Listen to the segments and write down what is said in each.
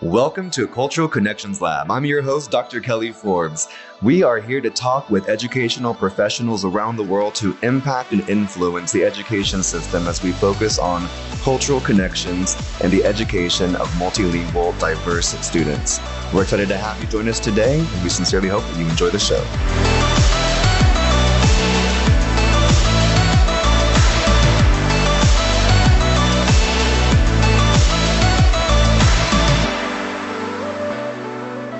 Welcome to Cultural Connections Lab. I'm your host, Dr. Kelly Forbes. We are here to talk with educational professionals around the world to impact and influence the education system as we focus on cultural connections and the education of multilingual, diverse students. We're excited to have you join us today, and we sincerely hope that you enjoy the show.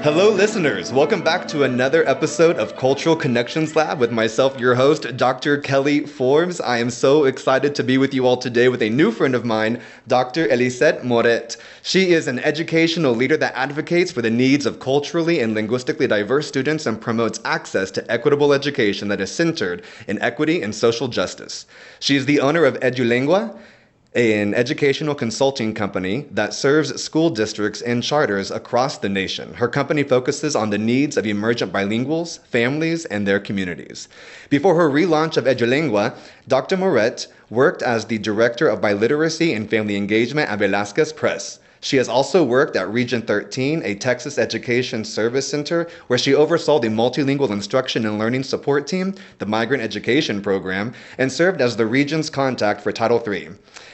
Hello, listeners. Welcome back to another episode of Cultural Connections Lab with myself, your host, Dr. Kelly Forbes. I am so excited to be with you all today with a new friend of mine, Dr. Elizet Moret. She is an educational leader that advocates for the needs of culturally and linguistically diverse students and promotes access to equitable education that is centered in equity and social justice. She is the owner of Edu Lengua, an educational consulting company that serves school districts and charters across the nation. Her company focuses on the needs of emergent bilinguals, families, and their communities. Before her relaunch of Edu Lengua, Dr. Moret worked as the Director of Biliteracy and Family Engagement at Velázquez Press. She has also worked at Region 13, a Texas Education Service Center, where she oversaw the Multilingual Instruction and Learning Support Team, the Migrant Education Program, and served as the region's contact for Title III.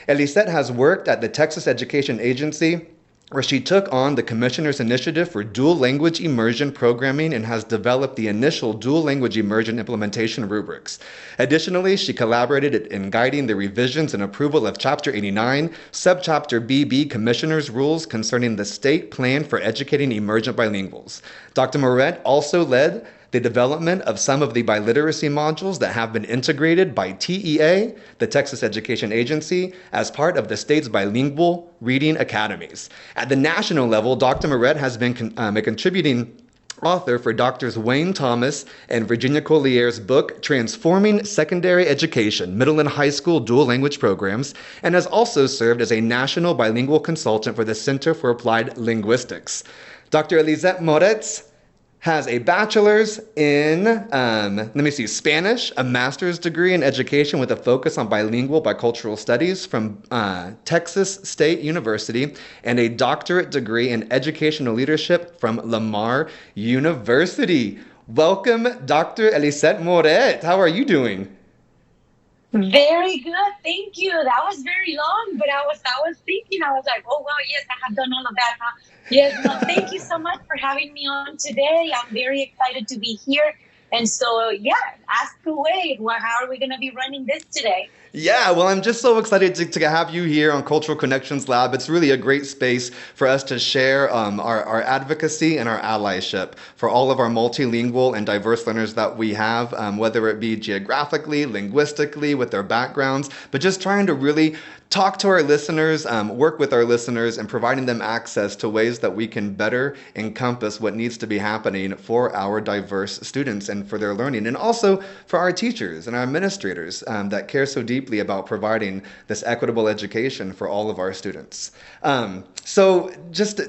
Elizet has worked at the Texas Education Agency, where she took on the Commissioner's Initiative for Dual Language Immersion Programming and has developed the initial Dual Language Immersion implementation rubrics. Additionally, she collaborated in guiding the revisions and approval of Chapter 89, Subchapter BB Commissioner's Rules concerning the state plan for educating emergent bilinguals. Dr. Moret also led the development of some of the biliteracy modules that have been integrated by TEA, the Texas Education Agency, as part of the state's bilingual reading academies. At the national level, Dr. Moret has been a contributing author for Drs. Wayne Thomas and Virginia Collier's book, Transforming Secondary Education, Middle and High School Dual Language Programs, and has also served as a national bilingual consultant for the Center for Applied Linguistics. Dr. Elizet Moret has a bachelor's in, Spanish, a master's degree in education with a focus on bilingual bicultural studies from Texas State University, and a doctorate degree in educational leadership from Lamar University. Welcome, Dr. Elizet Moret. How are you doing? Very good, thank you. That was very long, but I was thinking, I was like, oh wow, yes, I have done all of that, huh? Yes, no, thank you so much for having me on today. I'm very excited to be here. And so, yeah, ask away. How are we going to be running this today? Yeah, well, I'm just so excited to have you here on Cultural Connections Lab. It's really a great space for us to share our advocacy and our allyship for all of our multilingual and diverse learners that we have, whether it be geographically, linguistically, with their backgrounds, but just trying to really talk to our listeners, work with our listeners, and providing them access to ways that we can better encompass what needs to be happening for our diverse students and for their learning, and also for our teachers and our administrators that care so deeply about providing this equitable education for all of our students. So just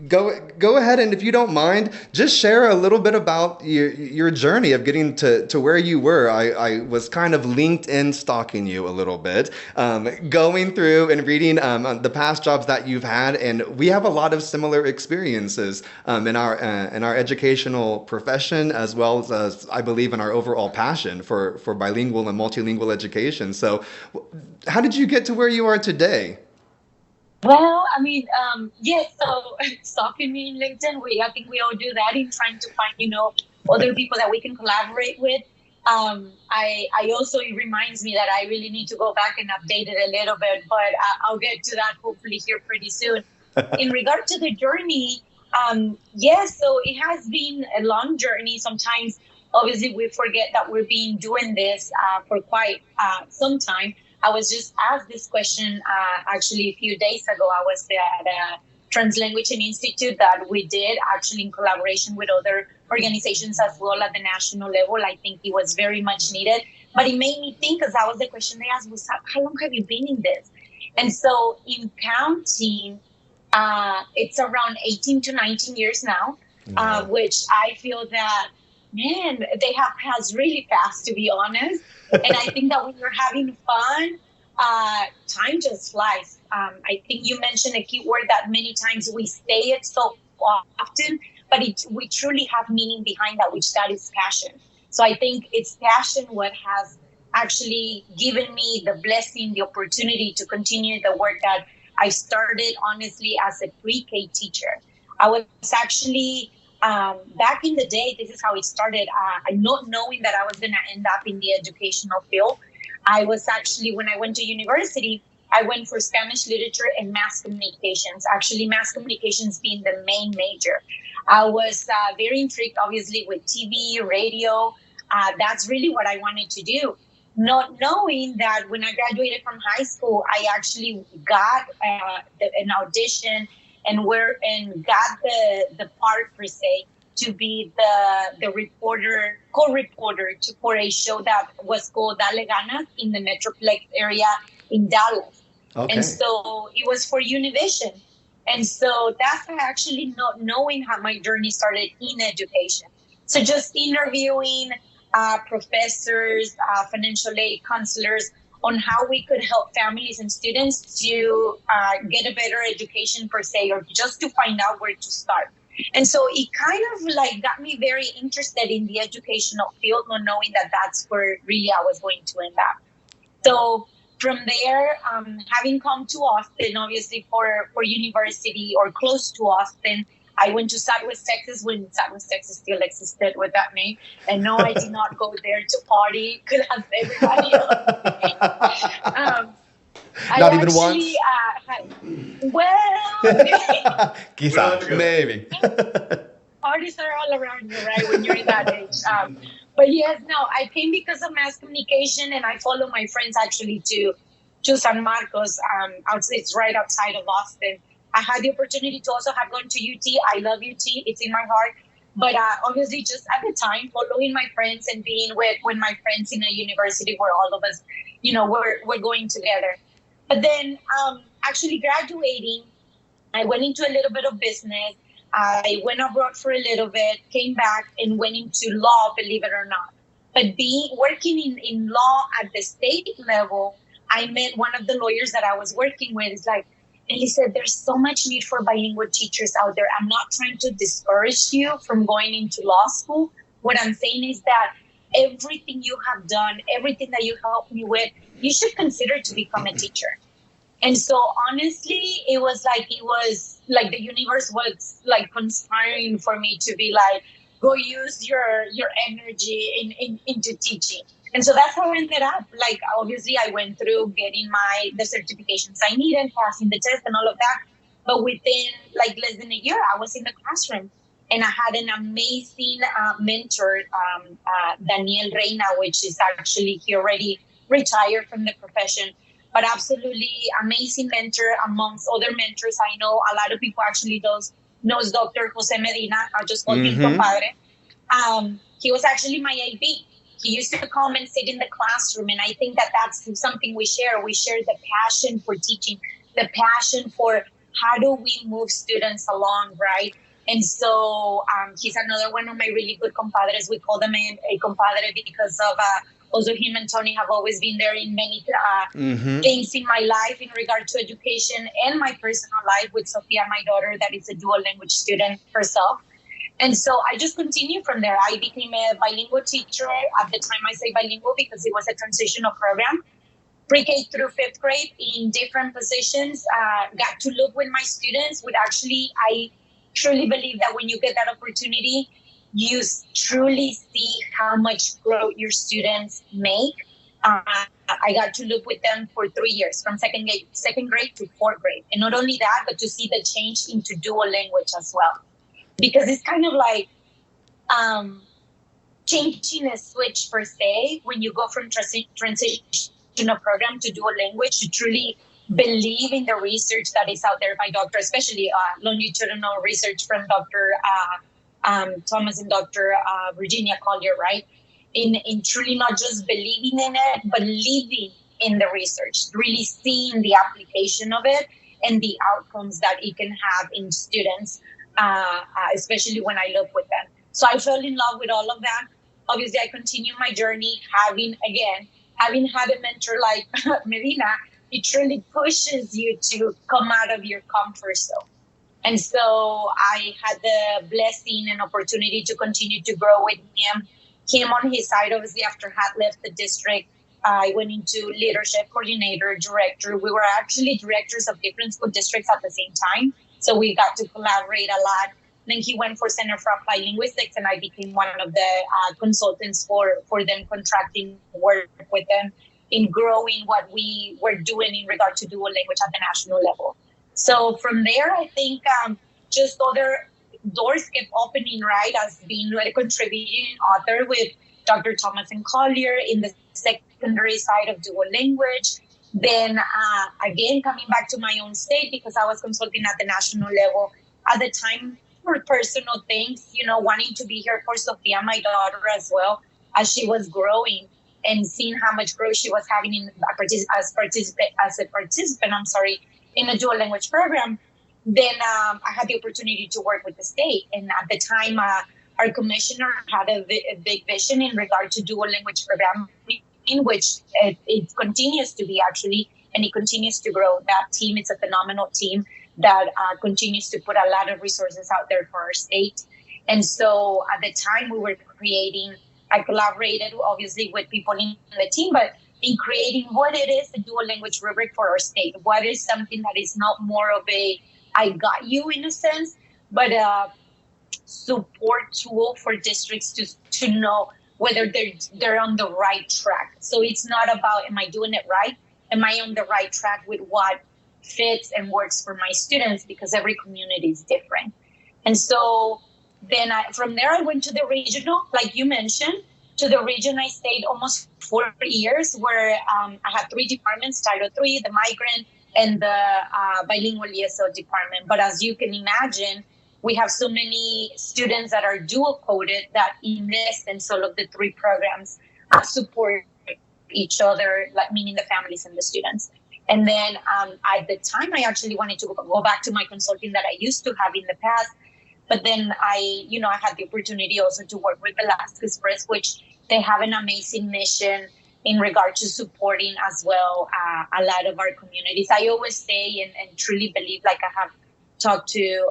go ahead, and if you don't mind, just share a little bit about your journey of getting to where you were. I was kind of LinkedIn stalking you a little bit, going through and reading the past jobs that you've had, and we have a lot of similar experiences in our educational profession, as well as I believe in our overall passion for bilingual and multilingual education. So how did you get to where you are today? Well, I mean, yes, so stalking me in LinkedIn, I think we all do that in trying to find, other people that we can collaborate with. I also, it reminds me that I really need to go back and update it a little bit, but I'll get to that hopefully here pretty soon. In regard to the journey, yes, so it has been a long journey. Sometimes, obviously, we forget that we've been doing this for quite some time. I was just asked this question actually a few days ago. I was at a Translanguage Institute that we did actually in collaboration with other organizations as well at the national level. I think it was very much needed. But it made me think, because that was the question they asked, was how long have you been in this? And so in counting, it's around 18 to 19 years now, which I feel that, man, they have passed really fast, to be honest. And I think that when you're having fun, time just flies. I think you mentioned a key word that many times we say it so often, but we truly have meaning behind that, which that is passion. So I think it's passion what has actually given me the blessing, the opportunity to continue the work that I started honestly as a pre-K teacher. I was actually back in the day. This is how it started. Not knowing that I was going to end up in the educational field. I was actually, when I went to university, I went for Spanish literature and mass communications. Actually, mass communications being the main major. I was very intrigued, obviously, with TV, radio. That's really what I wanted to do. Not knowing that when I graduated from high school, I actually got an audition and got the part per se to be the reporter, co-reporter for a show that was called Dale Ganas in the Metroplex area in Dallas. Okay. And so it was for Univision. And so that's actually not knowing how my journey started in education. So just interviewing professors, financial aid counselors on how we could help families and students to get a better education per se, or just to find out where to start. And so it kind of like got me very interested in the educational field, not knowing that that's where really I was going to end up. So from there, having come to Austin, obviously for university or close to Austin, I went to Southwest Texas when Southwest Texas still existed with that name. And no, I did not go there to party as everybody else. Not even once? Quizá, maybe. Parties are all around you, right, when you're in that age. But yes, no, I came because of mass communication, and I follow my friends actually to San Marcos. It's right outside of Austin. I had the opportunity to also have gone to UT. I love UT. It's in my heart. But obviously, just at the time, following my friends and being with my friends in a university where all of us, we're going together. But then actually graduating, I went into a little bit of business. I went abroad for a little bit, came back and went into law, believe it or not. But working in law at the state level, I met one of the lawyers that I was working with. It's like, Elizet, there's so much need for bilingual teachers out there. I'm not trying to discourage you from going into law school. What I'm saying is that everything you have done, everything that you helped me with, you should consider to become a teacher. And so honestly, it was like the universe was like conspiring for me to be like, go use your energy into teaching. And so that's how I ended up. Like, obviously, I went through getting the certifications I needed, passing the test and all of that. But within like less than a year, I was in the classroom. And I had an amazing mentor, Daniel Reina, which is actually, he already retired from the profession. But absolutely amazing mentor amongst other mentors. I know a lot of people actually knows Dr. Jose Medina. I just call him compadre. He was actually my AB. He used to come and sit in the classroom. And I think that that's something we share. We share the passion for teaching, the passion for how do we move students along, right? And so he's another one of my really good compadres. We call them a compadre because of also him and Tony have always been there in many things in my life in regard to education and my personal life with Sophia, my daughter, that is a dual language student herself. And so I just continued from there. I became a bilingual teacher. At the time, I say bilingual because it was a transitional program. Pre-K through fifth grade in different positions. Got to look with my students. I truly believe that when you get that opportunity, you truly see how much growth your students make. I got to look with them for 3 years, from second grade to fourth grade. And not only that, but to see the change into dual language as well. Because it's kind of like changing a switch per se when you go from transitional program to dual language, to truly believe in the research that is out there by Dr. especially longitudinal research from Dr. Thomas and Dr. Virginia Collier, right? In truly not just believing in it, but living in the research, really seeing the application of it and the outcomes that it can have in students, especially when I look with them. So I fell in love with all of that. Obviously, I continued my journey, having, again, having had a mentor like Medina, it really pushes you to come out of your comfort zone. And so I had the blessing and opportunity to continue to grow with him. Him on his side, obviously, after had left the district, I went into leadership coordinator, director. We were actually directors of different school districts at the same time. So we got to collaborate a lot. Then he went for Center for Applied Linguistics, and I became one of the consultants for them, contracting work with them in growing what we were doing in regard to dual language at the national level. So from there, I think just other doors kept opening, right, as being a contributing author with Dr. Thomas and Collier in the secondary side of dual language. Then again, coming back to my own state because I was consulting at the national level at the time for personal things, wanting to be here for Sophia, my daughter, as well, as she was growing and seeing how much growth she was having as a participant, in a dual language program. Then I had the opportunity to work with the state. And at the time, our commissioner had a big vision in regard to dual language programming, which it continues to be actually, and it continues to grow. That team is a phenomenal team that continues to put a lot of resources out there for our state. And so at the time we were creating, I collaborated obviously with people in the team, but in creating what it is, a dual language rubric for our state. What is something that is not more of a I got you in a sense, but a support tool for districts to know whether they're on the right track. So it's not about am I doing it right? Am I on the right track with what fits and works for my students? Because every community is different. And so then from there I went to the regional, like you mentioned. To the region, I stayed almost 4 years, where I had 3 departments: Title III, the migrant, and the bilingual ESL department. But as you can imagine, we have so many students that are dual coded that invest in sort of the 3 programs support each other, like meaning the families and the students. And then at the time, I actually wanted to go back to my consulting that I used to have in the past. But then I had the opportunity also to work with Alaska Express, which they have an amazing mission in regard to supporting as well a lot of our communities. I always say and truly believe, like I have talked to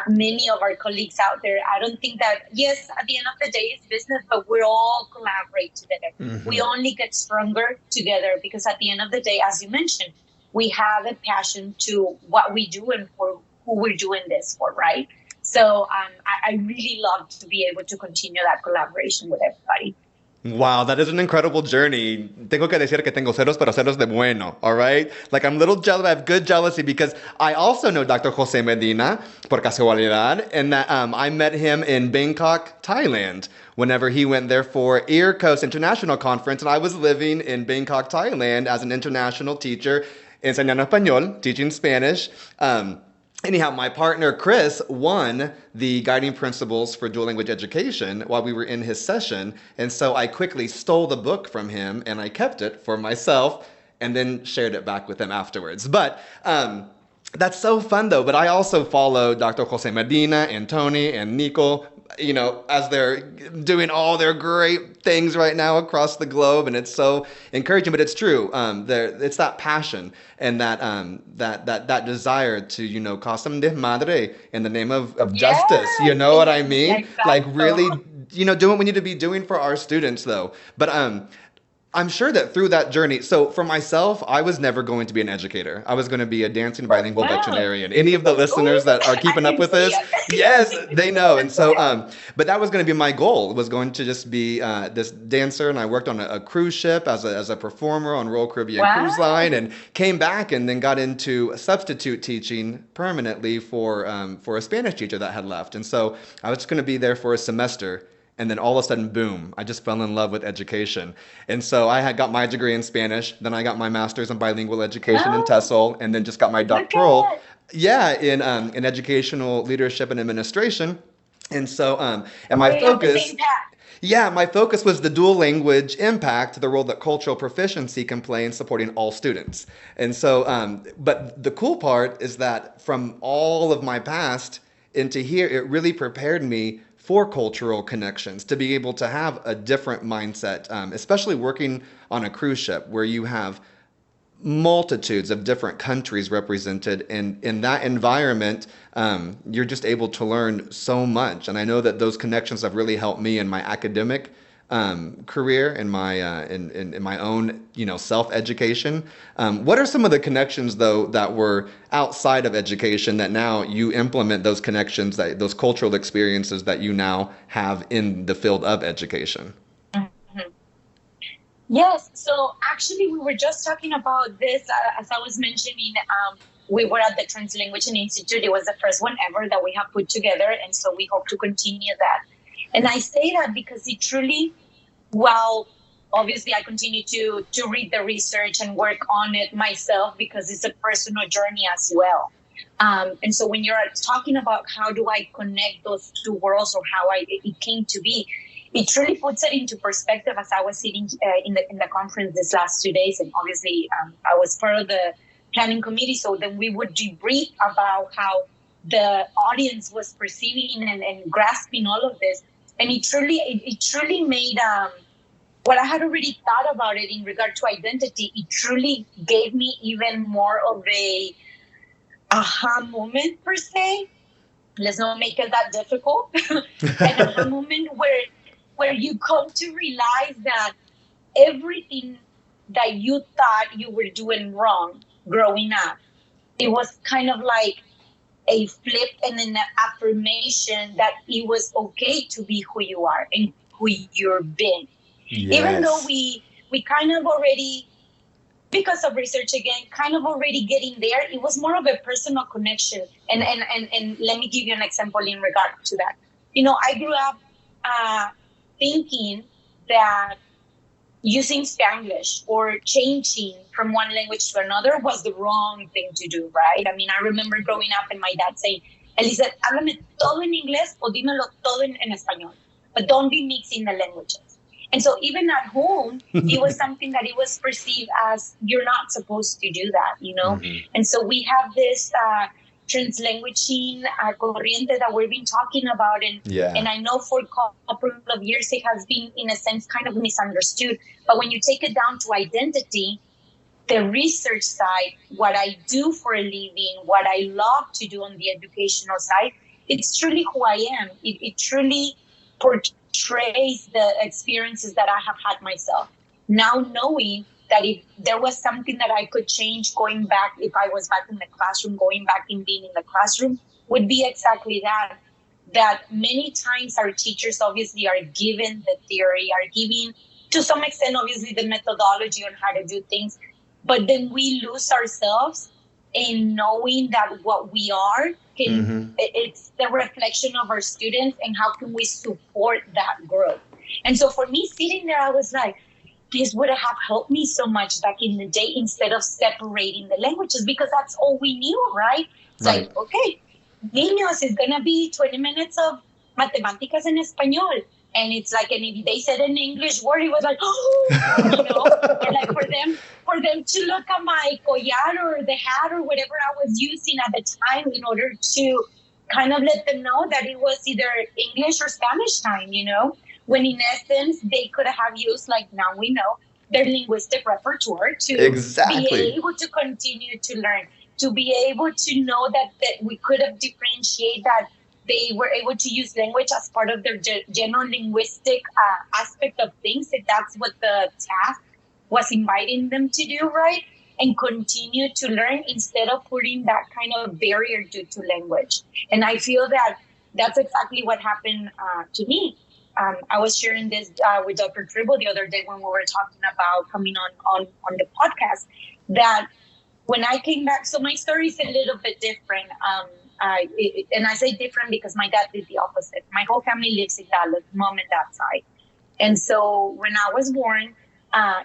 many of our colleagues out there, I don't think that, yes, at the end of the day, it's business, but we're all collaborate together. Mm-hmm. We only get stronger together because at the end of the day, as you mentioned, we have a passion to what we do and for who we're doing this for, right? So I really love to be able to continue that collaboration with everybody. Wow, that is an incredible journey. Tengo que decir que tengo ceros, pero ceros de bueno, all right? Like, I'm a little jealous. I have good jealousy because I also know Dr. Jose Medina, por casualidad, and that I met him in Bangkok, Thailand, whenever he went there for Ear Coast International Conference, and I was living in Bangkok, Thailand as an international teacher, enseñando español, teaching Spanish. Anyhow, my partner Chris won the guiding principles for dual language education while we were in his session. And so I quickly stole the book from him and I kept it for myself and then shared it back with him afterwards. But that's so fun though. But I also follow Dr. Jose Medina and Tony and Nico, as they're doing all their great things right now across the globe, and it's so encouraging. But it's true. It's that passion and that desire to cause some desmadre in the name of justice. You know what I mean? Exactly. Like really, doing what we need to be doing for our students, though. But I'm sure that through that journey, so for myself, I was never going to be an educator. I was going to be a dancing bilingual veterinarian. Any of the listeners that are keeping up with this, yes, they know. And so, but that was going to be my goal, was going to just be this dancer. And I worked on a cruise ship as a performer on Royal Caribbean Cruise Line, and came back and then got into substitute teaching permanently for a Spanish teacher that had left. And so I was just going to be there for a semester. And then all of a sudden, boom, I just fell in love with education. And so I had got my degree in Spanish. Then I got my master's in bilingual education in TESOL, and then just got my doctoral, in educational leadership and administration. And so, and my focus, my focus was the dual language impact, the role that cultural proficiency can play in supporting all students. And so, but the cool part is that from all of my past into here, it really prepared me for cultural connections, to be able to have a different mindset, especially working on a cruise ship where you have multitudes of different countries represented, and in that environment, you're just able to learn so much. And I know that those connections have really helped me in my academic career, in my in my own self education. What are some of the connections though that were outside of education that now you implement those connections, that those cultural experiences that you now have in the field of education? Mhm. Yes, so actually, we were just talking about this as I was mentioning. We were at the Translanguage Institute. It was the first one ever that we have put together, and so we hope to continue that. And I say that because it truly, well, obviously, I continue to read the research and work on it myself because it's a personal journey as well. And so when you're talking about how do I connect those two worlds or how it came to be, it truly puts it into perspective. As I was sitting in the conference this last 2 days, and obviously I was part of the planning committee, so then we would debrief about how the audience was perceiving and grasping all of this, and it truly made what I had already thought about it in regard to identity. It truly gave me even more of a aha moment per se. Let's not make it that difficult. An aha moment where you come to realize that everything that you thought you were doing wrong growing up, it was kind of like a flip and an affirmation that it was okay to be who you are and who you're been. Even though Yes. we kind of already, because of research again, kind of already getting there, it was more of a personal connection. And let me give you an example in regard to that. I grew up uh, thinking that using Spanglish or changing from one language to another was the wrong thing to do, right? I mean, I remember growing up and my dad saying, Elizet, háblame todo en inglés o dímelo todo en español, but don't be mixing the languages. And so even at home, it was something that it was perceived as you're not supposed to do that. Mhm. And so we have this translanguaging corriente that we've been talking about. And Yeah. I know for a couple of years it has been, in a sense, kind of misunderstood. But when you take it down to identity, the research side, what I do for a living, what I love to do on the educational side, it's truly who I am. It truly portrays the experiences that I have had myself. Now knowing that if there was something that I could change going back, if I was back in the classroom, going back and being in the classroom, would be exactly that. That many times our teachers obviously are given the theory, are giving to some extent, obviously, the methodology on how to do things, but then we lose ourselves in knowing that what we are Mhm. it's the reflection of our students, and how can we support that growth. And so for me, sitting there, I was like, this would have helped me so much back in the day, instead of separating the languages, because that's all we knew, right? It's like, Right. okay, niños is gonna be 20 minutes of matemáticas en español. And it's like, and if they said an English word, it was like, oh, or like for them to look at my collar or the hat or whatever I was using at the time, in order to kind of let them know that it was either English or Spanish time. When in essence, they could have used, like now we know, their linguistic repertoire to be Exactly. able to continue to learn, to be able to know that we could have differentiated that they were able to use language as part of their general linguistic aspect of things, if that's what the task was inviting them to do, right? And continue to learn, instead of putting that kind of barrier due to language. And I feel that that's exactly what happened to me. I was sharing this with Dr. Tribble the other day when we were talking about coming on the podcast, that when I came back, so my story is a little bit different. And I say different because my dad did the opposite. My whole family lives in Dallas, mom and dad side. And so when I was born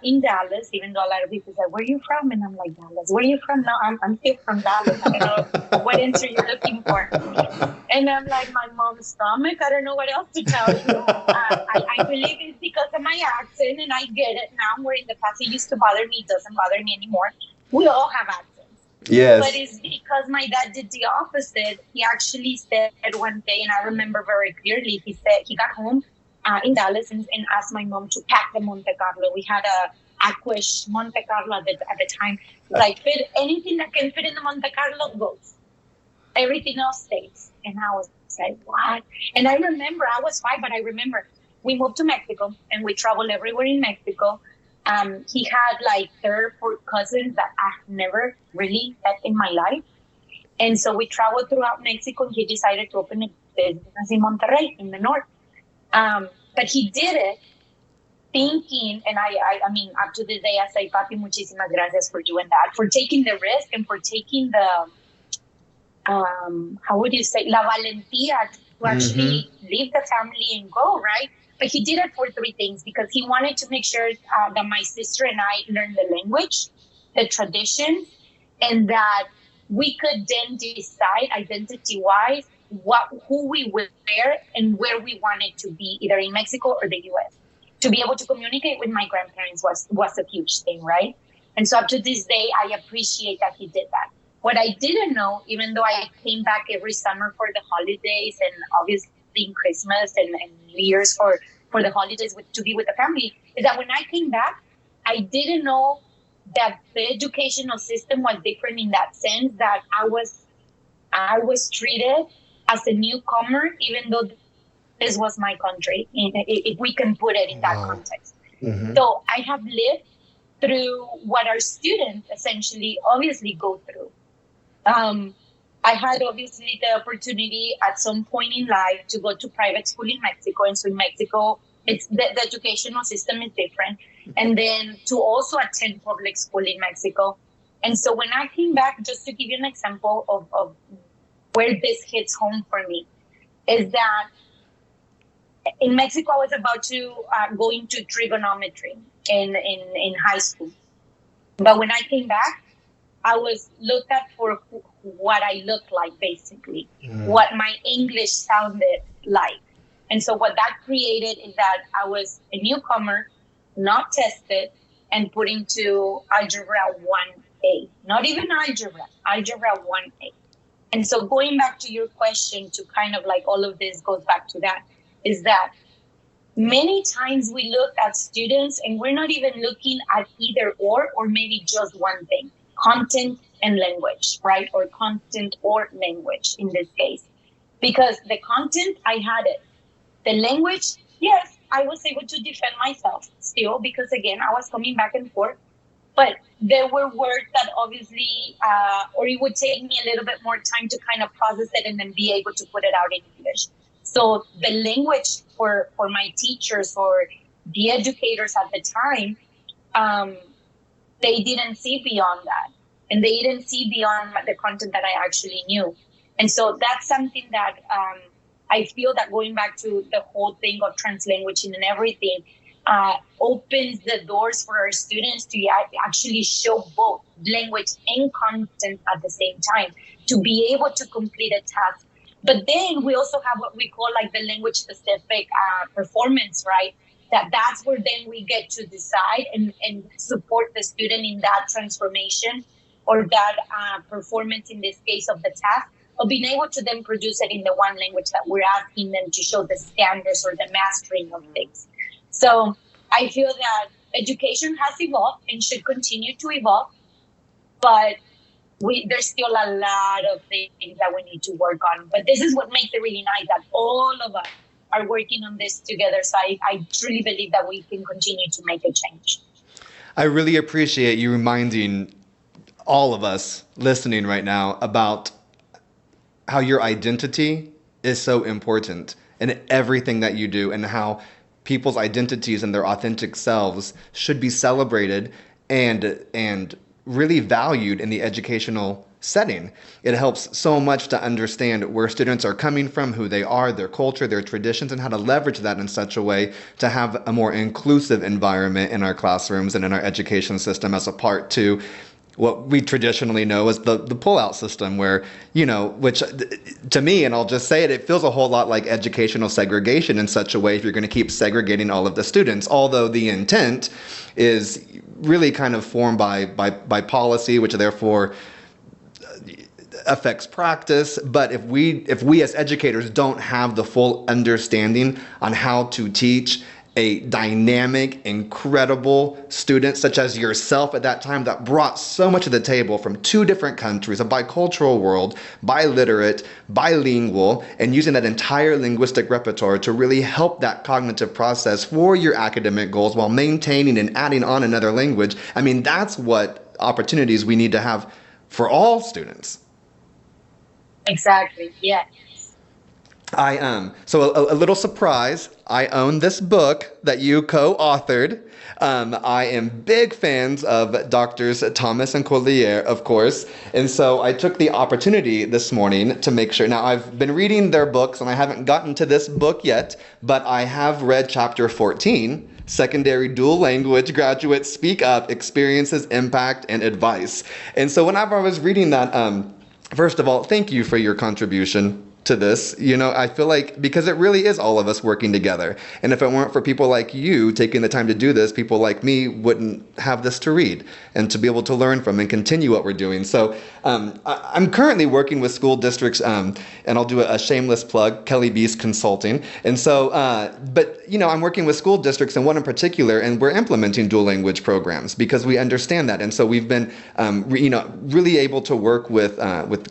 in Dallas, even though a lot of people say, where are you from? And I'm like, Dallas, where are you from? No, I'm still from Dallas. I don't know what answer you're looking for. And I'm like, my mom's stomach. I don't know what else to tell you. I believe it's because of my accent, and I get it now. Where in the past it used to bother me, it doesn't bother me anymore. We all have accents. But Yes. it's because my dad did the opposite. He actually said one day, and I remember very clearly, he said he got home in Dallas and asked my mom to pack the Monte Carlo. We had a Aquash Monte Carlo at the time. Like, fit anything that can fit in the Monte Carlo goes. Everything else stays. And I was like, what? And I remember, I was 5, but I remember we moved to Mexico and we traveled everywhere in Mexico. He had like 3 or 4 cousins that I've never really met in my life. And so we traveled throughout Mexico and he decided to open a business in Monterrey in the north. But he did it thinking, and I mean, up to this day, I say, Papi, muchísimas gracias for doing that, for taking the risk and for taking the, how would you say, la valentía to actually Mm-hmm. leave the family and go, right? But he did it for 3 things because he wanted to make sure that my sister and I learned the language, the traditions, and that we could then decide identity-wise who we were and where we wanted to be, either in Mexico or the U.S. To be able to communicate with my grandparents was a huge thing, right? And so up to this day, I appreciate that he did that. What I didn't know, even though I came back every summer for the holidays and obviously in Christmas and New Year's for the holidays to be with the family, is that when I came back, I didn't know that the educational system was different in that sense, that I was treated as a newcomer, even though this was my country, if we can put it in that context. Wow. So Mm-hmm. I have lived through what our students essentially obviously go through. Um, I had obviously the opportunity at some point in life to go to private school in Mexico. And so in Mexico, the educational system is different. And then to also attend public school in Mexico. And so when I came back, just to give you an example of where this hits home for me, is that in Mexico, I was about to go into trigonometry in high school. But when I came back, I was looked at for what I looked like, basically, Mm. what my English sounded like. And so what that created is that I was a newcomer, not tested, and put into Algebra 1A. Not even Algebra 1A. And so going back to your question, to kind of like all of this goes back to that, is that many times we look at students and we're not even looking at either or maybe just one thing, content and language, right? Or content or language in this case. Because the content, I had it. The language, yes, I was able to defend myself still because, again, I was coming back and forth. But there were words that obviously, or it would take me a little bit more time to kind of process it and then be able to put it out in English. So the language for my teachers or the educators at the time, um, they didn't see beyond that. And they didn't see beyond the content that I actually knew. And so that's something that I feel that going back to the whole thing of translanguaging and everything, opens the doors for our students to actually show both language and content at the same time, to be able to complete a task. But then we also have what we call like the language specific performance, right? That's where then we get to decide and support the student in that transformation or that performance in this case of the task, of being able to then produce it in the one language that we're asking them to show the standards or the mastering of things. So I feel that education has evolved and should continue to evolve, but there's still a lot of things that we need to work on. But this is what makes it really nice that all of us are working on this together. So I truly believe that we can continue to make a change. I really appreciate you reminding all of us listening right now about how your identity is so important in everything that you do, and how people's identities and their authentic selves should be celebrated and really valued in the educational setting. It helps so much to understand where students are coming from, who they are, their culture, their traditions, and how to leverage that in such a way to have a more inclusive environment in our classrooms and in our education system, as a part to what we traditionally know as the pull-out system, where, which to me, and I'll just say it, it feels a whole lot like educational segregation in such a way, if you're going to keep segregating all of the students, although the intent is really kind of formed by policy, which therefore affects practice. But if we as educators don't have the full understanding on how to teach a dynamic, incredible student such as yourself at that time that brought so much to the table from two different countries, a bicultural world, biliterate, bilingual, and using that entire linguistic repertoire to really help that cognitive process for your academic goals while maintaining and adding on another language. I mean, that's what opportunities we need to have for all students. Exactly. Yeah. I so a little surprise. I own this book that you co-authored. I am big fans of Doctors Thomas and Collier, of course, and so I took the opportunity this morning to make sure. Now I've been reading their books, and I haven't gotten to this book yet, but I have read chapter 14. Secondary Dual Language Graduates Speak Up, Experiences, Impact, and Advice. And so whenever I was reading that, first of all, thank you for your contribution to this. I feel like because it really is all of us working together. And if it weren't for people like you taking the time to do this, people like me wouldn't have this to read and to be able to learn from and continue what we're doing. So I'm currently working with school districts, and I'll do a shameless plug, Kelly B's Consulting. And so, but I'm working with school districts and one in particular, and we're implementing dual language programs because we understand that. And so we've been, really able to work with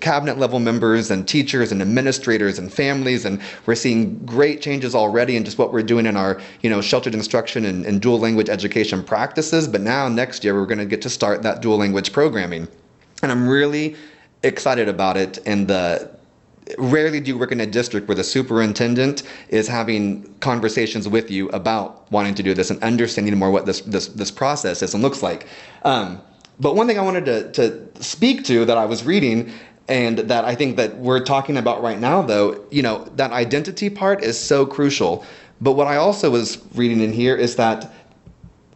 cabinet level members and teachers and administrators and families, and we're seeing great changes already in just what we're doing in our sheltered instruction and dual language education practices. But now next year we're going to get to start that dual language programming, and I'm really excited about it. And rarely do you work in a district where the superintendent is having conversations with you about wanting to do this and understanding more what this process is and looks like. But one thing I wanted to speak to that I was reading, and that I think that we're talking about right now, though, that identity part is so crucial. But what I also was reading in here is that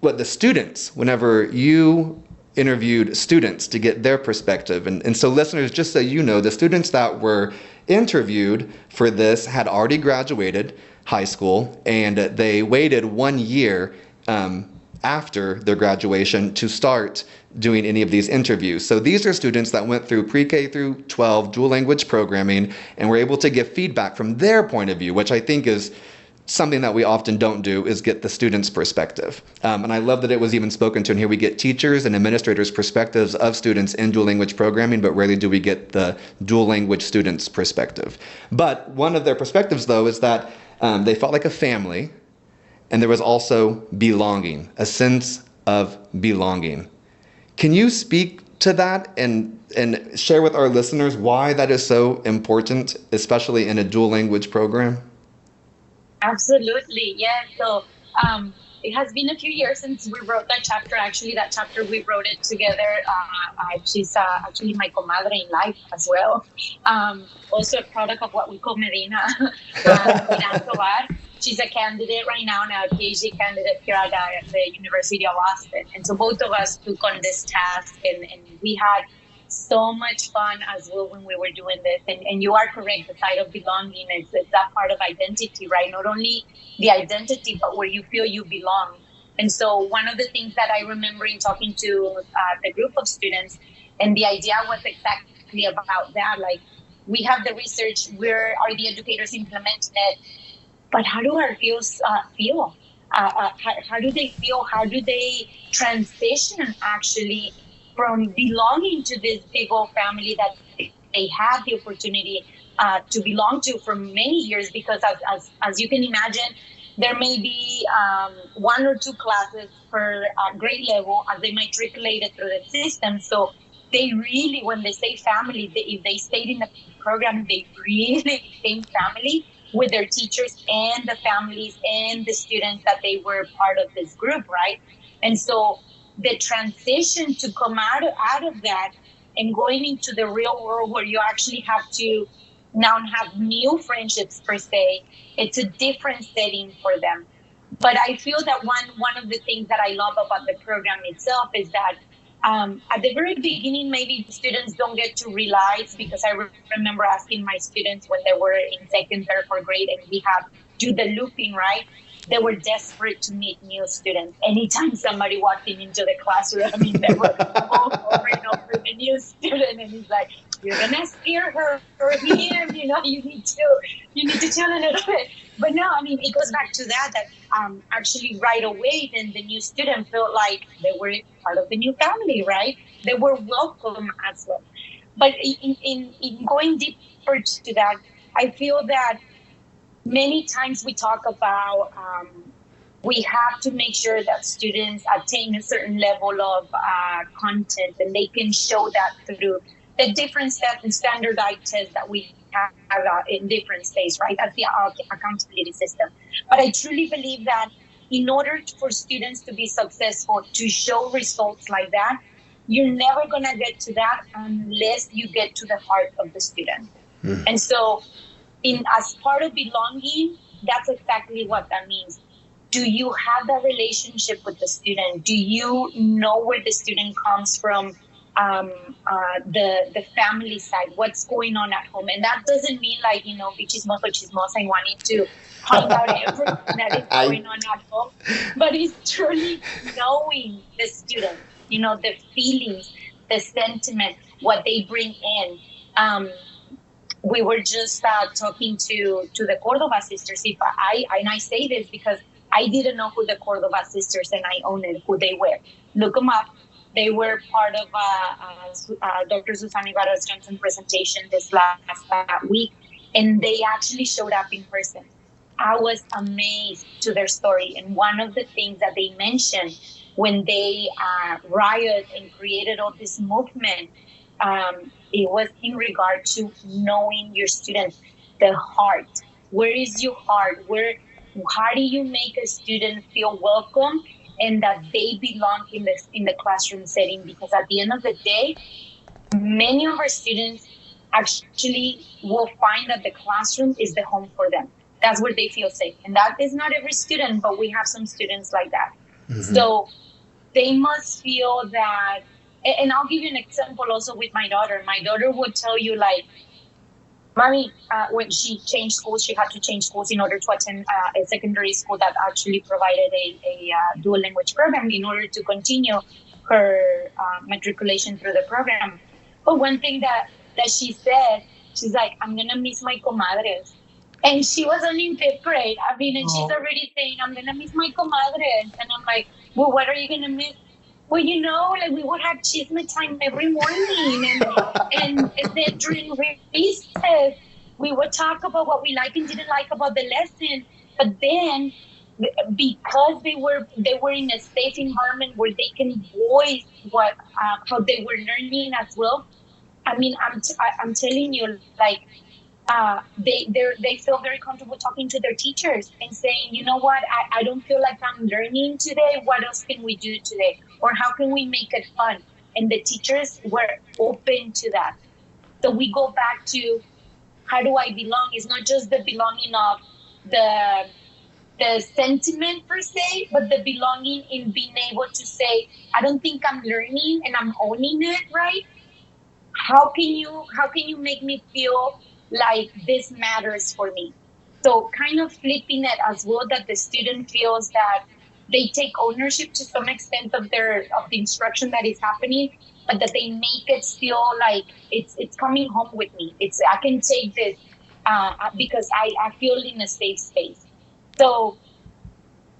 what the students, whenever you interviewed students to get their perspective, and so listeners, just so you know, the students that were interviewed for this had already graduated high school, and they waited 1 year after their graduation to start doing any of these interviews. So these are students that went through pre-K through 12 dual language programming and were able to give feedback from their point of view, which I think is something that we often don't do, is get the student's perspective. And I love that it was even spoken to, and here we get teachers and administrators' perspectives of students in dual language programming, but rarely do we get the dual language students' perspective. But one of their perspectives, though, is that they felt like a family, and there was also belonging, a sense of belonging. Can you speak to that and share with our listeners why that is so important, especially in a dual language program? Absolutely. Yeah. So it has been a few years since we wrote that chapter. Actually, that chapter, we wrote it together. She's actually my comadre in life as well. Also a product of what we call Medina, Medina Tovar. She's a candidate right now, a PhD candidate here at the University of Austin. And so both of us took on this task, and we had so much fun as well when we were doing this. And you are correct, the side of belonging is that part of identity, right? Not only the identity, but where you feel you belong. And so one of the things that I remember in talking to the group of students, and the idea was exactly about that. Like, we have the research, where are the educators implementing it? But how do our fields feel? How do they feel? How do they transition actually from belonging to this big old family that they have the opportunity to belong to for many years? Because as you can imagine, there may be 1 or 2 classes per grade level as they matriculate it through the system. So they really, when they say family, if they stayed in the program, they really became family with their teachers and the families and the students that they were part of this group, right? And so the transition to come out of that and going into the real world, where you actually have to now have new friendships per se, it's a different setting for them. But I feel that one of the things that I love about the program itself is that at the very beginning, maybe students don't get to realize, because I remember asking my students when they were in second, third, fourth grade, and we have do the looping, right? they were desperate to meet new students. Anytime somebody walked into the classroom, I mean, they were all over and over the new student, and he's like, "You're gonna scare her or him, you need to chill a little bit." But no, I mean, it goes back to that actually right away, then the new student felt like they were part of the new family, right? They were welcome as well. But in going deeper to that, I feel that many times we talk about we have to make sure that students attain a certain level of content, and they can show that through the different standardized tests that we have in different states, right? That's the accountability system. But I truly believe that in order for students to be successful, to show results like that, you're never going to get to that unless you get to the heart of the student. And so in as part of belonging, that's exactly what that means. Do you have that relationship with the student? Do you know where the student comes from? The family side, what's going on at home? And that doesn't mean like, bichismoso chismosa and wanting to find out everything that is going on at home, but it's truly knowing the student, the feelings, the sentiment, what they bring in. We were just talking to the Cordova sisters. If I say this because I didn't know who the Cordova sisters, and I own it, who they were. Look them up. They were part of Dr. Susana Ibarra's Johnson presentation this last week, and they actually showed up in person. I was amazed to their story, and one of the things that they mentioned when they rioted and created all this movement, it was in regard to knowing your student, the heart. Where is your heart? How do you make a student feel welcome and that they belong in the classroom setting? Because at the end of the day, many of our students actually will find that the classroom is the home for them. That's where they feel safe. And that is not every student, but we have some students like that. Mm-hmm. So they must feel that, and I'll give you an example also with my daughter. My daughter would tell you like, Mommy, when she changed schools, she had to change schools in order to attend a secondary school that actually provided a dual language program in order to continue her matriculation through the program. But one thing that she said, she's like, I'm going to miss my comadres. And she was only in 5th grade. I mean, and she's already saying, I'm going to miss my comadres. And I'm like, well, what are you going to miss? Well, like we would have chisme time every morning, and then during recess, we would talk about what we liked and didn't like about the lesson. But then, because they were in a safe environment where they can voice how they were learning as well. I mean, I'm telling you, like. They feel very comfortable talking to their teachers and saying, you know what, I don't feel like I'm learning today. What else can we do today? Or how can we make it fun? And the teachers were open to that. So we go back to how do I belong? It's not just the belonging of the sentiment per se, but the belonging in being able to say, I don't think I'm learning and I'm owning it, right? How can you make me feel like this matters for me? So kind of flipping it as well, that the student feels that they take ownership to some extent of the instruction that is happening, but that they make it feel like it's coming home with me. I can take this because I feel in a safe space. So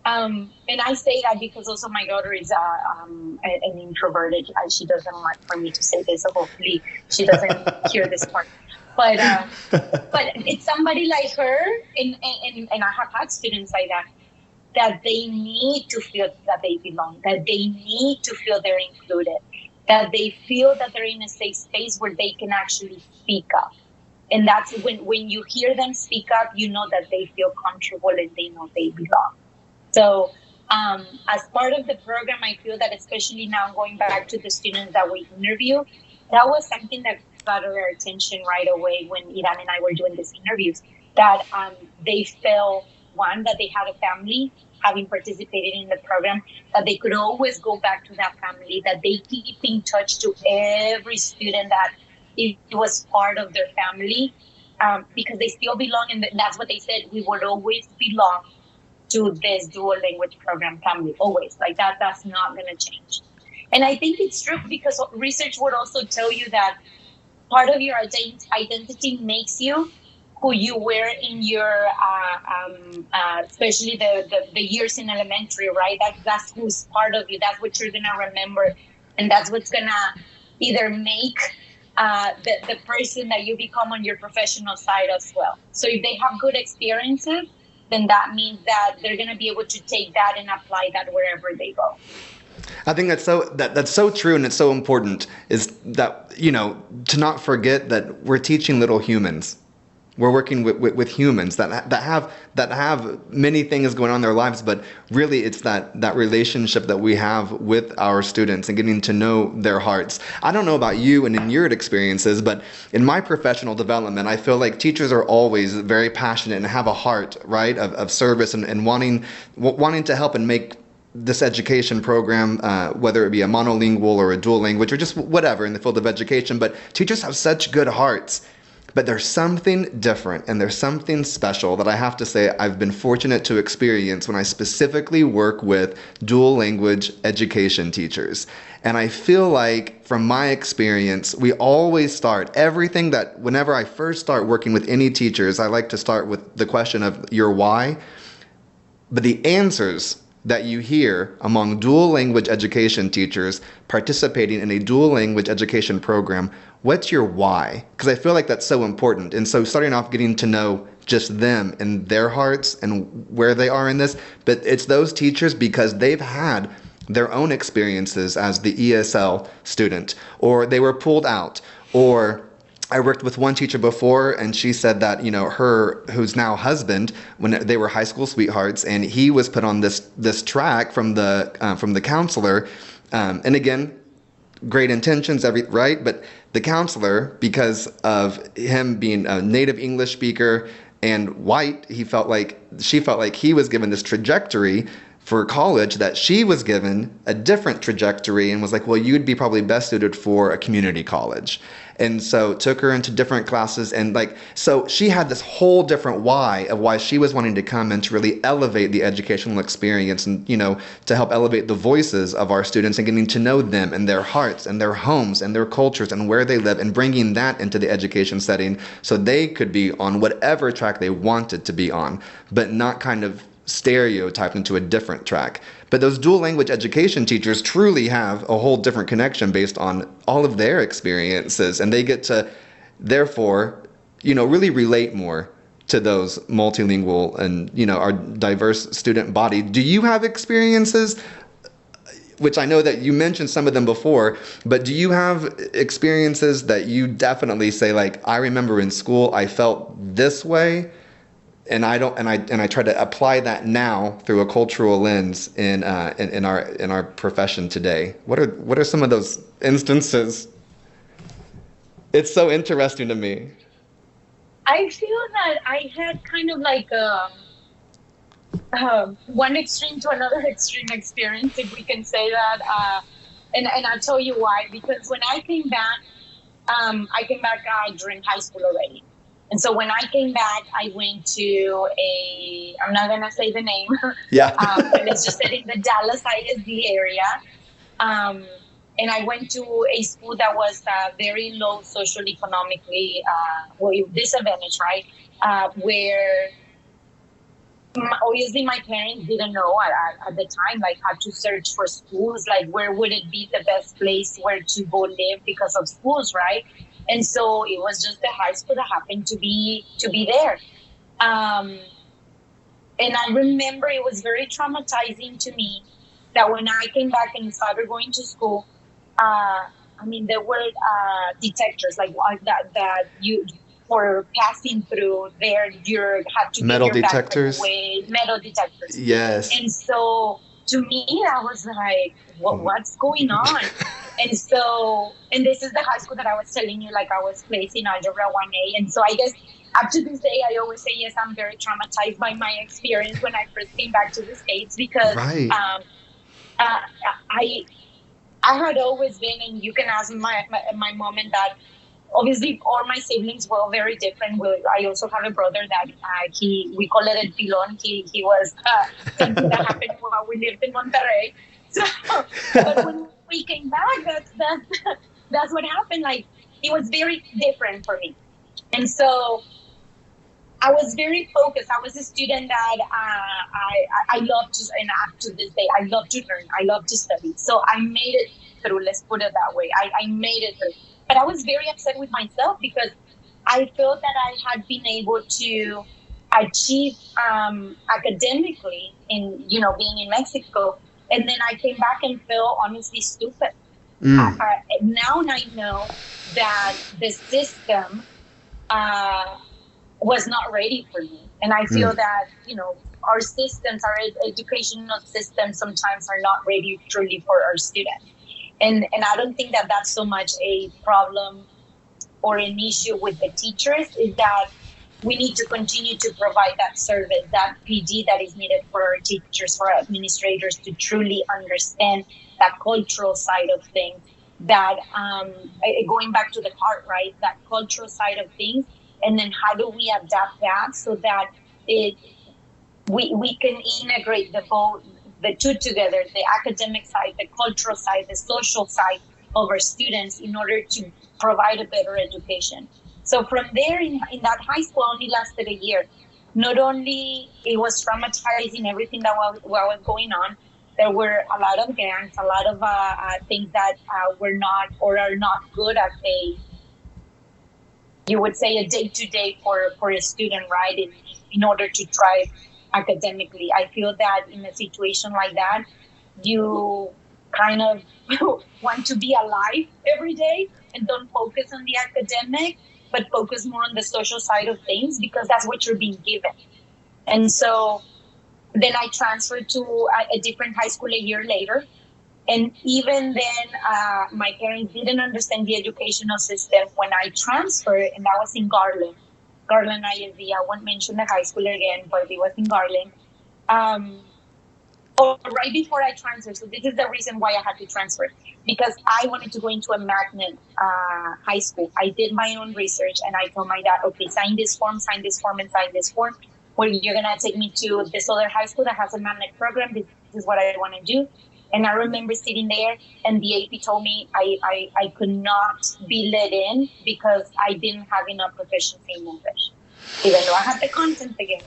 and I say that because also my daughter is an introverted. She doesn't like for me to say this, so hopefully she doesn't hear this part. But it's somebody like her, and I have had students like that they need to feel that they belong, that they need to feel they're included, that they feel that they're in a safe space where they can actually speak up. And that's when you hear them speak up, you know that they feel comfortable and they know they belong. So as part of the program, I feel that especially now going back to the students that we interview, that was something that got our attention right away when Iran and I were doing these interviews, that they felt, one, that they had a family having participated in the program, that they could always go back to that family, that they keep in touch to every student that it was part of their family, because they still belong. And that's what they said, we would always belong to this dual language program family, always. Like that's not going to change. And I think it's true because research would also tell you that part of your identity makes you who you were in your, especially the years in elementary, right? That's who's part of you. That's what you're going to remember. And that's what's going to either make the person that you become on your professional side as well. So if they have good experiences, then that means that they're going to be able to take that and apply that wherever they go. I think that's so true, and it's so important. Is that, to not forget that we're teaching little humans. We're working with humans that have many things going on in their lives, but really it's that relationship that we have with our students and getting to know their hearts. I don't know about you and in your experiences, but in my professional development, I feel like teachers are always very passionate and have a heart, right, of service and wanting to help and make this education program, whether it be a monolingual or a dual language or just whatever in the field of education. But teachers have such good hearts. But there's something different and there's something special that I have to say I've been fortunate to experience when I specifically work with dual language education teachers. And I feel like from my experience, we always start everything that whenever I first start working with any teachers, I like to start with the question of your why. But the answers that you hear among dual language education teachers participating in a dual language education program, what's your why? Because I feel like that's so important. And so starting off getting to know just them and their hearts and where they are in this, but it's those teachers because they've had their own experiences as the ESL student, or they were pulled out, or I worked with one teacher before, and she said that, her, who's now husband, when they were high school sweethearts, and he was put on this track from the counselor, and again, great intentions, right? But the counselor, because of him being a native English speaker and white, she felt like he was given this trajectory for college that she was given a different trajectory and was like, well, you'd be probably best suited for a community college. And so took her into different classes, and so she had this whole different why of why she was wanting to come and to really elevate the educational experience and, to help elevate the voices of our students and getting to know them and their hearts and their homes and their cultures and where they live and bringing that into the education setting so they could be on whatever track they wanted to be on, but not kind of stereotyped into a different track. But those dual language education teachers truly have a whole different connection based on all of their experiences, and they get to therefore really relate more to those multilingual and our diverse student body. Do you have experiences, which I know that you mentioned some of them before, but do you have experiences that you definitely say, like, I remember in school I felt this way, and I try to apply that now through a cultural lens in our profession today? What are some of those instances? It's so interesting to me. I feel that I had kind of like one extreme to another extreme experience, if we can say that. And I'll tell you why. Because when I came back during high school already. And so when I came back, I went to I'm not going to say the name, Yeah. but let's just say in the Dallas ISD area. And I went to a school that was very low socioeconomically, disadvantaged, right? Where obviously my parents didn't know at the time, like, how to search for schools, like where would it be the best place where to go live because of schools, right? And so it was just the high school that happened to be there. And I remember it was very traumatizing to me that when I came back and started going to school, there were detectors like that you for passing through there. You had to metal get your detectors. Away, metal detectors. Yes. And so to me, I was like, what's going on? And this is the high school that I was telling you, like I was placed in Algebra 1A. And so I guess up to this day, I always say, yes, I'm very traumatized by my experience when I first came back to the States because right. I had always been, and you can ask my mom and dad, obviously all my siblings were all very different. I also have a brother that we call it El Pilon. He was something that happened while we lived in Monterrey. So, but when we came back, that's what happened. Like, it was very different for me, and so I was very focused. I was a student that I love to, and up to this day, I love to learn. I love to study. So I made it through. Let's put it that way. I made it through. But I was very upset with myself because I felt that I had been able to achieve academically in, being in Mexico, and then I came back and felt honestly stupid. Now I know that the system was not ready for me. And I feel that, our systems, our educational systems sometimes are not ready truly for our students. And I don't think that that's so much a problem or an issue with the teachers, is that we need to continue to provide that service, that PD that is needed for our teachers, for our administrators to truly understand that cultural side of things, that going back to the heart, right, that cultural side of things. And then how do we adapt that so that we can integrate the two together, the academic side, the cultural side, the social side of our students, in order to provide a better education. So from there, in that high school, only lasted a year. Not only it was traumatizing, everything that was going on, there were a lot of gangs, a lot of things that were not or are not good at you would say, a day-to-day for a student, right, in order to thrive academically. I feel that in a situation like that, you kind of want to be alive every day and don't focus on the academic, but focus more on the social side of things, because that's what you're being given. And so then I transferred to a different high school a year later. And even then, my parents didn't understand the educational system when I transferred, and that was in Garland ISD. I won't mention the high school again, but it was in Garland. Or right before I transferred. So this is the reason why I had to transfer, because I wanted to go into a magnet high school. I did my own research, and I told my dad, okay, sign this form, and sign this form, where you're going to take me to this other high school that has a magnet program. This is what I want to do. And I remember sitting there, and the AP told me I could not be let in because I didn't have enough proficiency in English, even though I had the content again.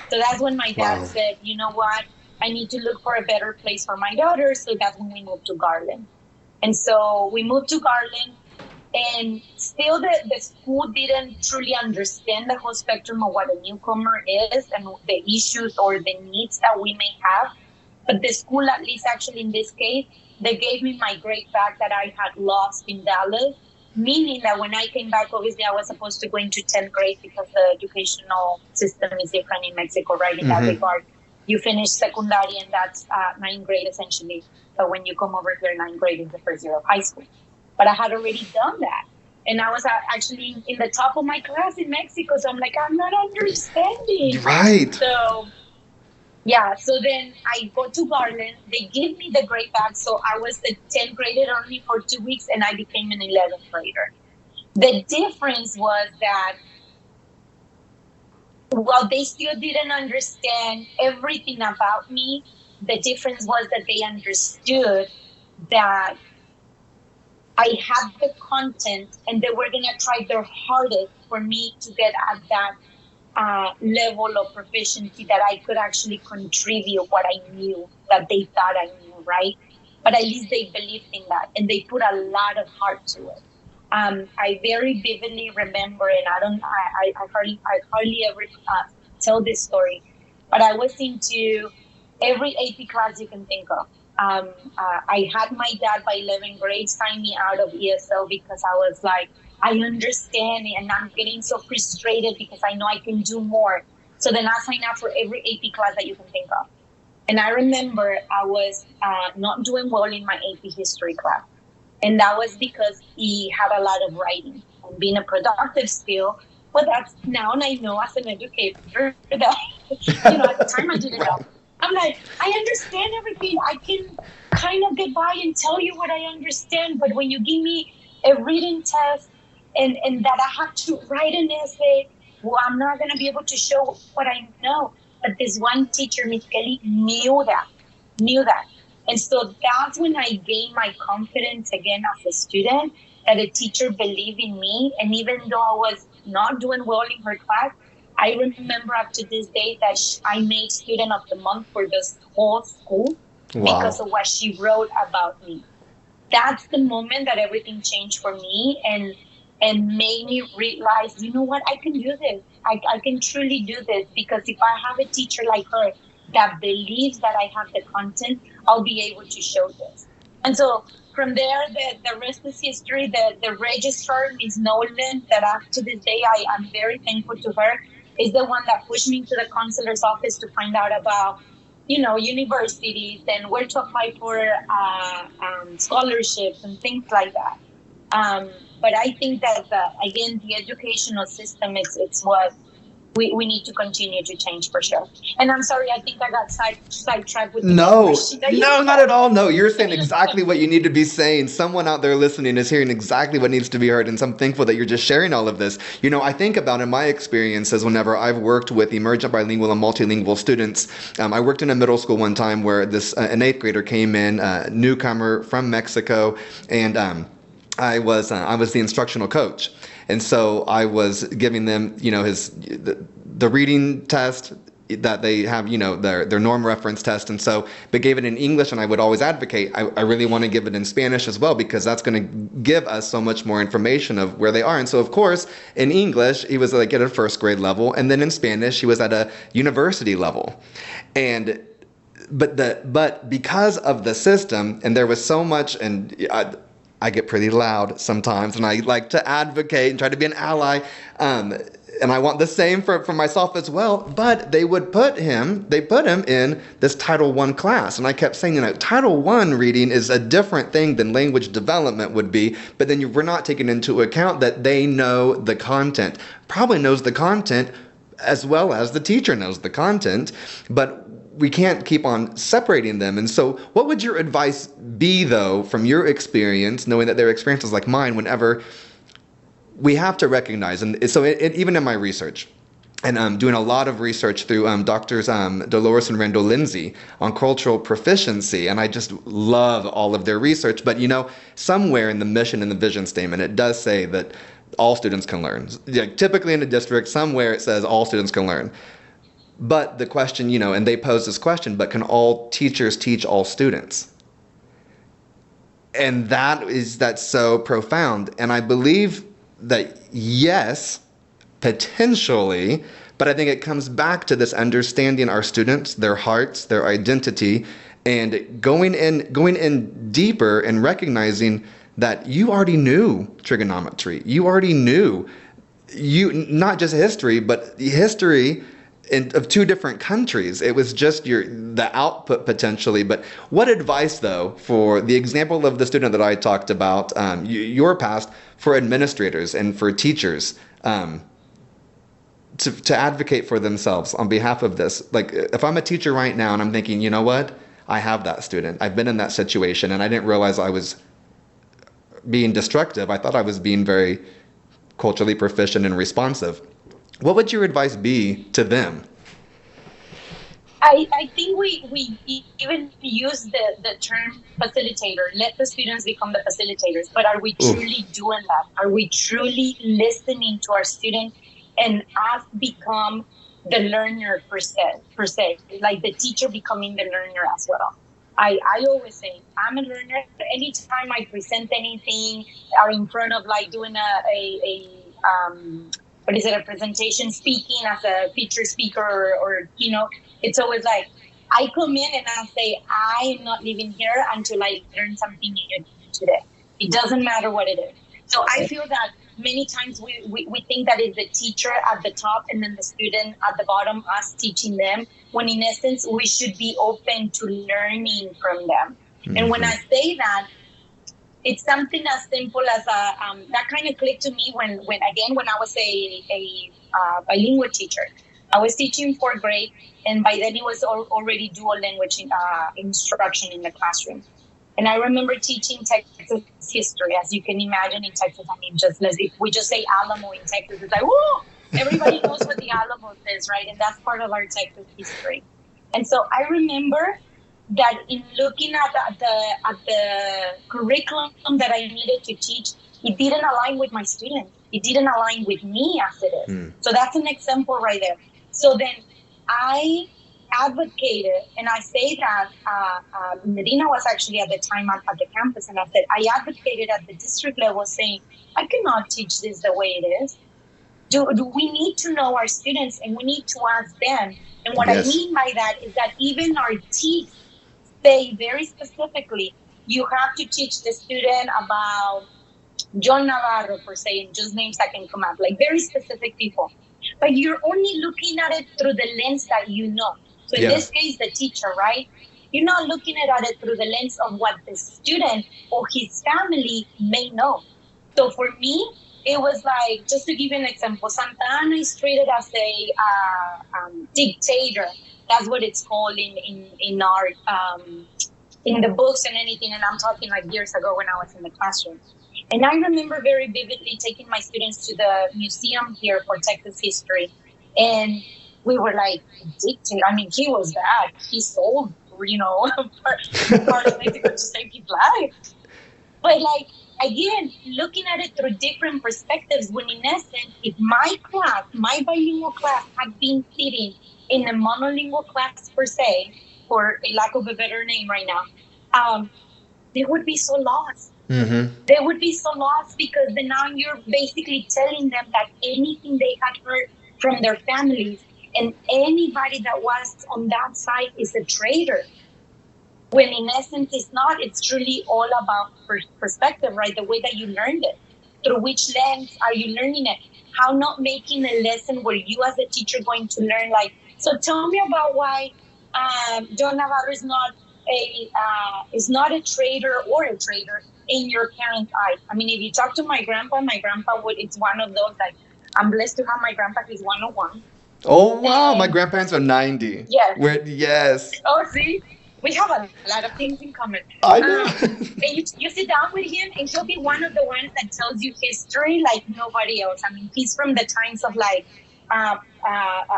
So that's when my dad said, you know what, I need to look for a better place for my daughter. So that's when we moved to Garland. And so we moved to Garland, and still the school didn't truly understand the whole spectrum of what a newcomer is and the issues or the needs that we may have. But the school, at least actually in this case, they gave me my grade back that I had lost in Dallas, meaning that when I came back, obviously I was supposed to go into 10th grade because the educational system is different in Mexico, right, in that regard. You finish secondary, and that's 9th grade essentially. But when you come over here, 9th grade is the first year of high school. But I had already done that. And I was actually in the top of my class in Mexico. So I'm like, I'm not understanding. Right. So... yeah, so then I go to Garland. They give me the grade back. So I was the 10th grader only for 2 weeks, and I became an 11th grader. The difference was that while they still didn't understand everything about me, the difference was that they understood that I had the content, and they were going to try their hardest for me to get at that level of proficiency that I could actually contribute what I knew that they thought I knew, right? But at least they believed in that, and they put a lot of heart to it. I very vividly remember, and I hardly ever tell this story, but I was into every AP class you can think of. I had my dad by 11th grade sign me out of ESL because I was like, I understand it, and I'm getting so frustrated because I know I can do more. So then I signed up for every AP class that you can think of. And I remember I was not doing well in my AP history class. And that was because he had a lot of writing and being a productive skill. But that's now, and I know as an educator that, at the time I didn't know. I'm like, I understand everything. I can kind of get by and tell you what I understand. But when you give me a reading test and that I have to write an essay. Well, I'm not going to be able to show what I know. But this one teacher, Miss Kelly, knew that. And so that's when I gained my confidence again as a student, that a teacher believed in me. And even though I was not doing well in her class, I remember up to this day that I made student of the month for this whole school Wow. because of what she wrote about me. That's the moment that everything changed for me and made me realize, you know what, I can do this. I can truly do this, because if I have a teacher like her that believes that I have the content, I'll be able to show this. And so from there, the rest is history. The registrar, Ms. Nolan, that up to this day I'm very thankful to her, is the one that pushed me to the counselor's office to find out about, universities and where to apply for scholarships and things like that. But I think that again, the educational system is it's what we need to continue to change for sure. And I'm sorry, I think I got sidetracked with the next No, question that you no, not had. at all. No, you're saying exactly what you need to be saying. Someone out there listening is hearing exactly what needs to be heard, and so I'm thankful that you're just sharing all of this. I think about in my experiences whenever I've worked with emergent bilingual and multilingual students. I worked in a middle school one time where an eighth grader came in, a newcomer from Mexico, and I was the instructional coach, and so I was giving them the reading test that they have, their norm reference test, and so they gave it in English, and I would always advocate I really want to give it in Spanish as well, because that's going to give us so much more information of where they are. And so of course in English he was like at a first grade level, and then in Spanish he was at a university level. And but because of the system, and there was so much, and I get pretty loud sometimes, and I like to advocate and try to be an ally, and I want the same for myself as well. But they put him in this Title I class, and I kept saying, Title I reading is a different thing than language development would be. But then we're not taking into account that they know the content, probably knows the content as well as the teacher knows the content, but we can't keep on separating them. And so what would your advice be, though, from your experience, knowing that there are experiences like mine, whenever we have to recognize, and so even in my research, and I'm doing a lot of research through doctors Dolores and Randall Lindsay on cultural proficiency, and I just love all of their research. But somewhere in the mission and the vision statement, it does say that all students can learn. Typically in a district, somewhere it says all students can learn. But the question, and they pose this question, but can all teachers teach all students? And that's so profound. And I believe that yes, potentially, but I think it comes back to this understanding our students, their hearts, their identity, and going in deeper and recognizing that you already knew trigonometry. You already knew not just history, but history of two different countries. It was just the output potentially. But what advice, though, for the example of the student that I talked about, your past, for administrators and for teachers to advocate for themselves on behalf of this? Like, if I'm a teacher right now and I'm thinking, you know what, I have that student, I've been in that situation, and I didn't realize I was being destructive. I thought I was being very culturally proficient and responsive. What would your advice be to them? I think we even use the term facilitator. Let the students become the facilitators. But are we truly doing that? Are we truly listening to our students and us become the learner per se? Like the teacher becoming the learner as well. I always say I'm a learner. Anytime I present anything or in front of like doing a presentation, speaking as a featured speaker or it's always like I come in and I say I am not leaving here until I learn something new today. It doesn't matter what it is. So I feel that many times we think that it's the teacher at the top and then the student at the bottom, us teaching them, when in essence we should be open to learning from them. Mm-hmm. And when I say that, it's something as simple as that kind of clicked to me when I was a bilingual teacher. I was teaching fourth grade, and by then it was already dual language instruction in the classroom. And I remember teaching Texas history. As you can imagine, in Texas, I mean, if we just say Alamo in Texas, it's like, whoa, everybody knows what the Alamo is, right? And that's part of our Texas history. And so I remember that in looking at the curriculum that I needed to teach, it didn't align with my students. It didn't align with me as it is. So that's an example right there. So then I advocated, and I say that Medina was actually at the time at the campus, and I said I advocated at the district level, saying I cannot teach this the way it is. Do we need to know our students, and we need to ask them? And what I mean by that is that even our teeth say very specifically, you have to teach the student about John Navarro, per se, and just names that can come up, like very specific people. But you're only looking at it through the lens that you know. So in this case, the teacher, right? You're not looking at it through the lens of what the student or his family may know. So for me, it was like, just to give you an example, Santa Ana is treated as a dictator. That's what it's called in our in the books and anything. And I'm talking like years ago when I was in the classroom. And I remember very vividly taking my students to the museum here for Texas history. And we were like, dictator. I mean, he was bad. He sold, part of Mexico to save his life. But like, again, looking at it through different perspectives, when in essence, if my class, my bilingual class had been sitting in a monolingual class per se, for a lack of a better name right now, they would be so lost. They would be so lost because then now you're basically telling them that anything they had heard from their families and anybody that was on that side is a traitor. When in essence it's not. It's truly all about perspective, right? The way that you learned it. Through which lens are you learning it? How not making a lesson where you as a teacher going to learn like, so tell me about why John Navarro is not a traitor or a traitor in your parents' eyes. I mean, if you talk to my grandpa it's one of those, like, I'm blessed to have my grandpa. He's 101. Oh, wow. My grandparents are 90. Yes. Yes. Oh, see? We have a lot of things in common. I know. And you sit down with him, and he'll be one of the ones that tells you history like nobody else. I mean, he's from the times of like,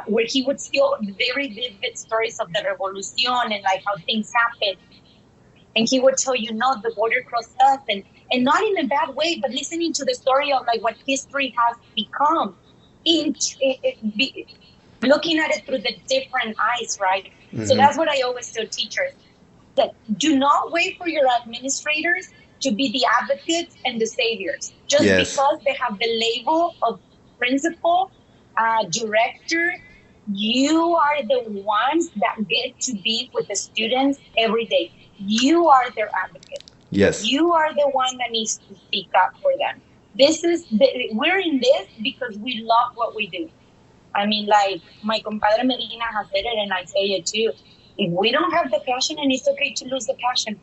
where he would steal very vivid stories of the Revolucion and like how things happened. And he would tell you, no, the border crossed us, and not in a bad way, but listening to the story of like what history has become, looking at it through the different eyes, right? So that's what I always tell teachers, that do not wait for your administrators to be the advocates and the saviors. Just because they have the label of principal, director, you are the ones that get to be with the students every day. You are their advocate. Yes. You are the one that needs to speak up for them. We're in this because we love what we do. I mean, like my compadre Medina has said it, and I say it too. If we don't have the passion, and it's okay to lose the passion,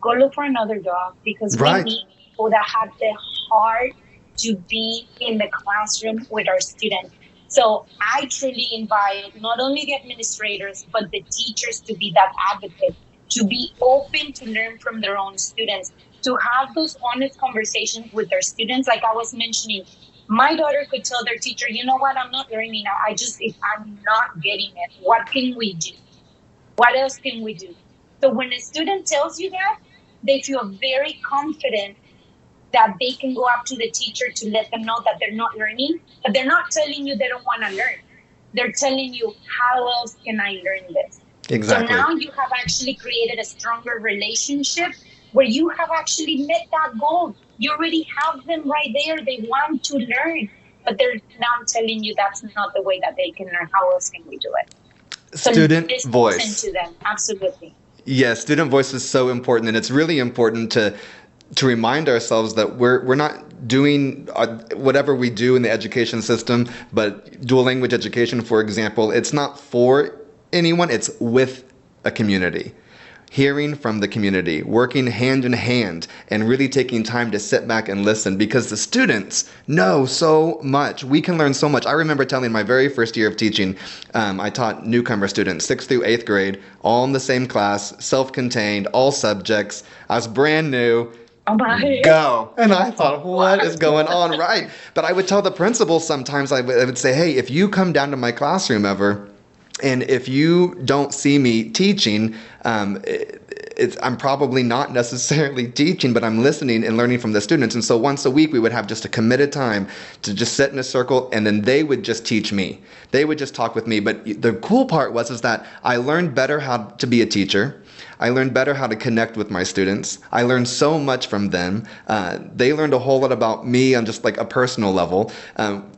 go look for another job, because we need people that have the heart to be in the classroom with our students. So I truly invite not only the administrators, but the teachers to be that advocate, to be open to learn from their own students, to have those honest conversations with their students. Like I was mentioning, my daughter could tell their teacher, you know what, I'm not learning. If I'm not getting it, what can we do? What else can we do? So when a student tells you that, they feel very confident that they can go up to the teacher to let them know that they're not learning, but they're not telling you they don't want to learn. They're telling you, how else can I learn this? Exactly. So now you have actually created a stronger relationship where you have actually met that goal. You already have them right there. They want to learn, but they're now telling you that's not the way that they can learn. How else can we do it? Student voice. Listen to them. Absolutely. Yes, student voice is so important, and it's really important to remind ourselves that we're not doing whatever we do in the education system, but dual language education, for example, it's not for anyone, it's with a community. hearing from the community, working hand in hand, and really taking time to sit back and listen, because the students know so much. We can learn so much. I remember telling my very first year of teaching, I taught newcomer students, 6th through 8th grade, all in the same class, self-contained, all subjects. I was brand new. Oh my. Go. And I thought, what is going on? Right. But I would tell the principals sometimes, I would say, hey, if you come down to my classroom ever, and if you don't see me teaching, I'm probably not necessarily teaching, but I'm listening and learning from the students. And so once a week, we would have just a committed time to just sit in a circle, and then they would just teach me. They would just talk with me. But the cool part is that I learned better how to be a teacher. I learned better how to connect with my students. I learned so much from them. They learned a whole lot about me on just like a personal level.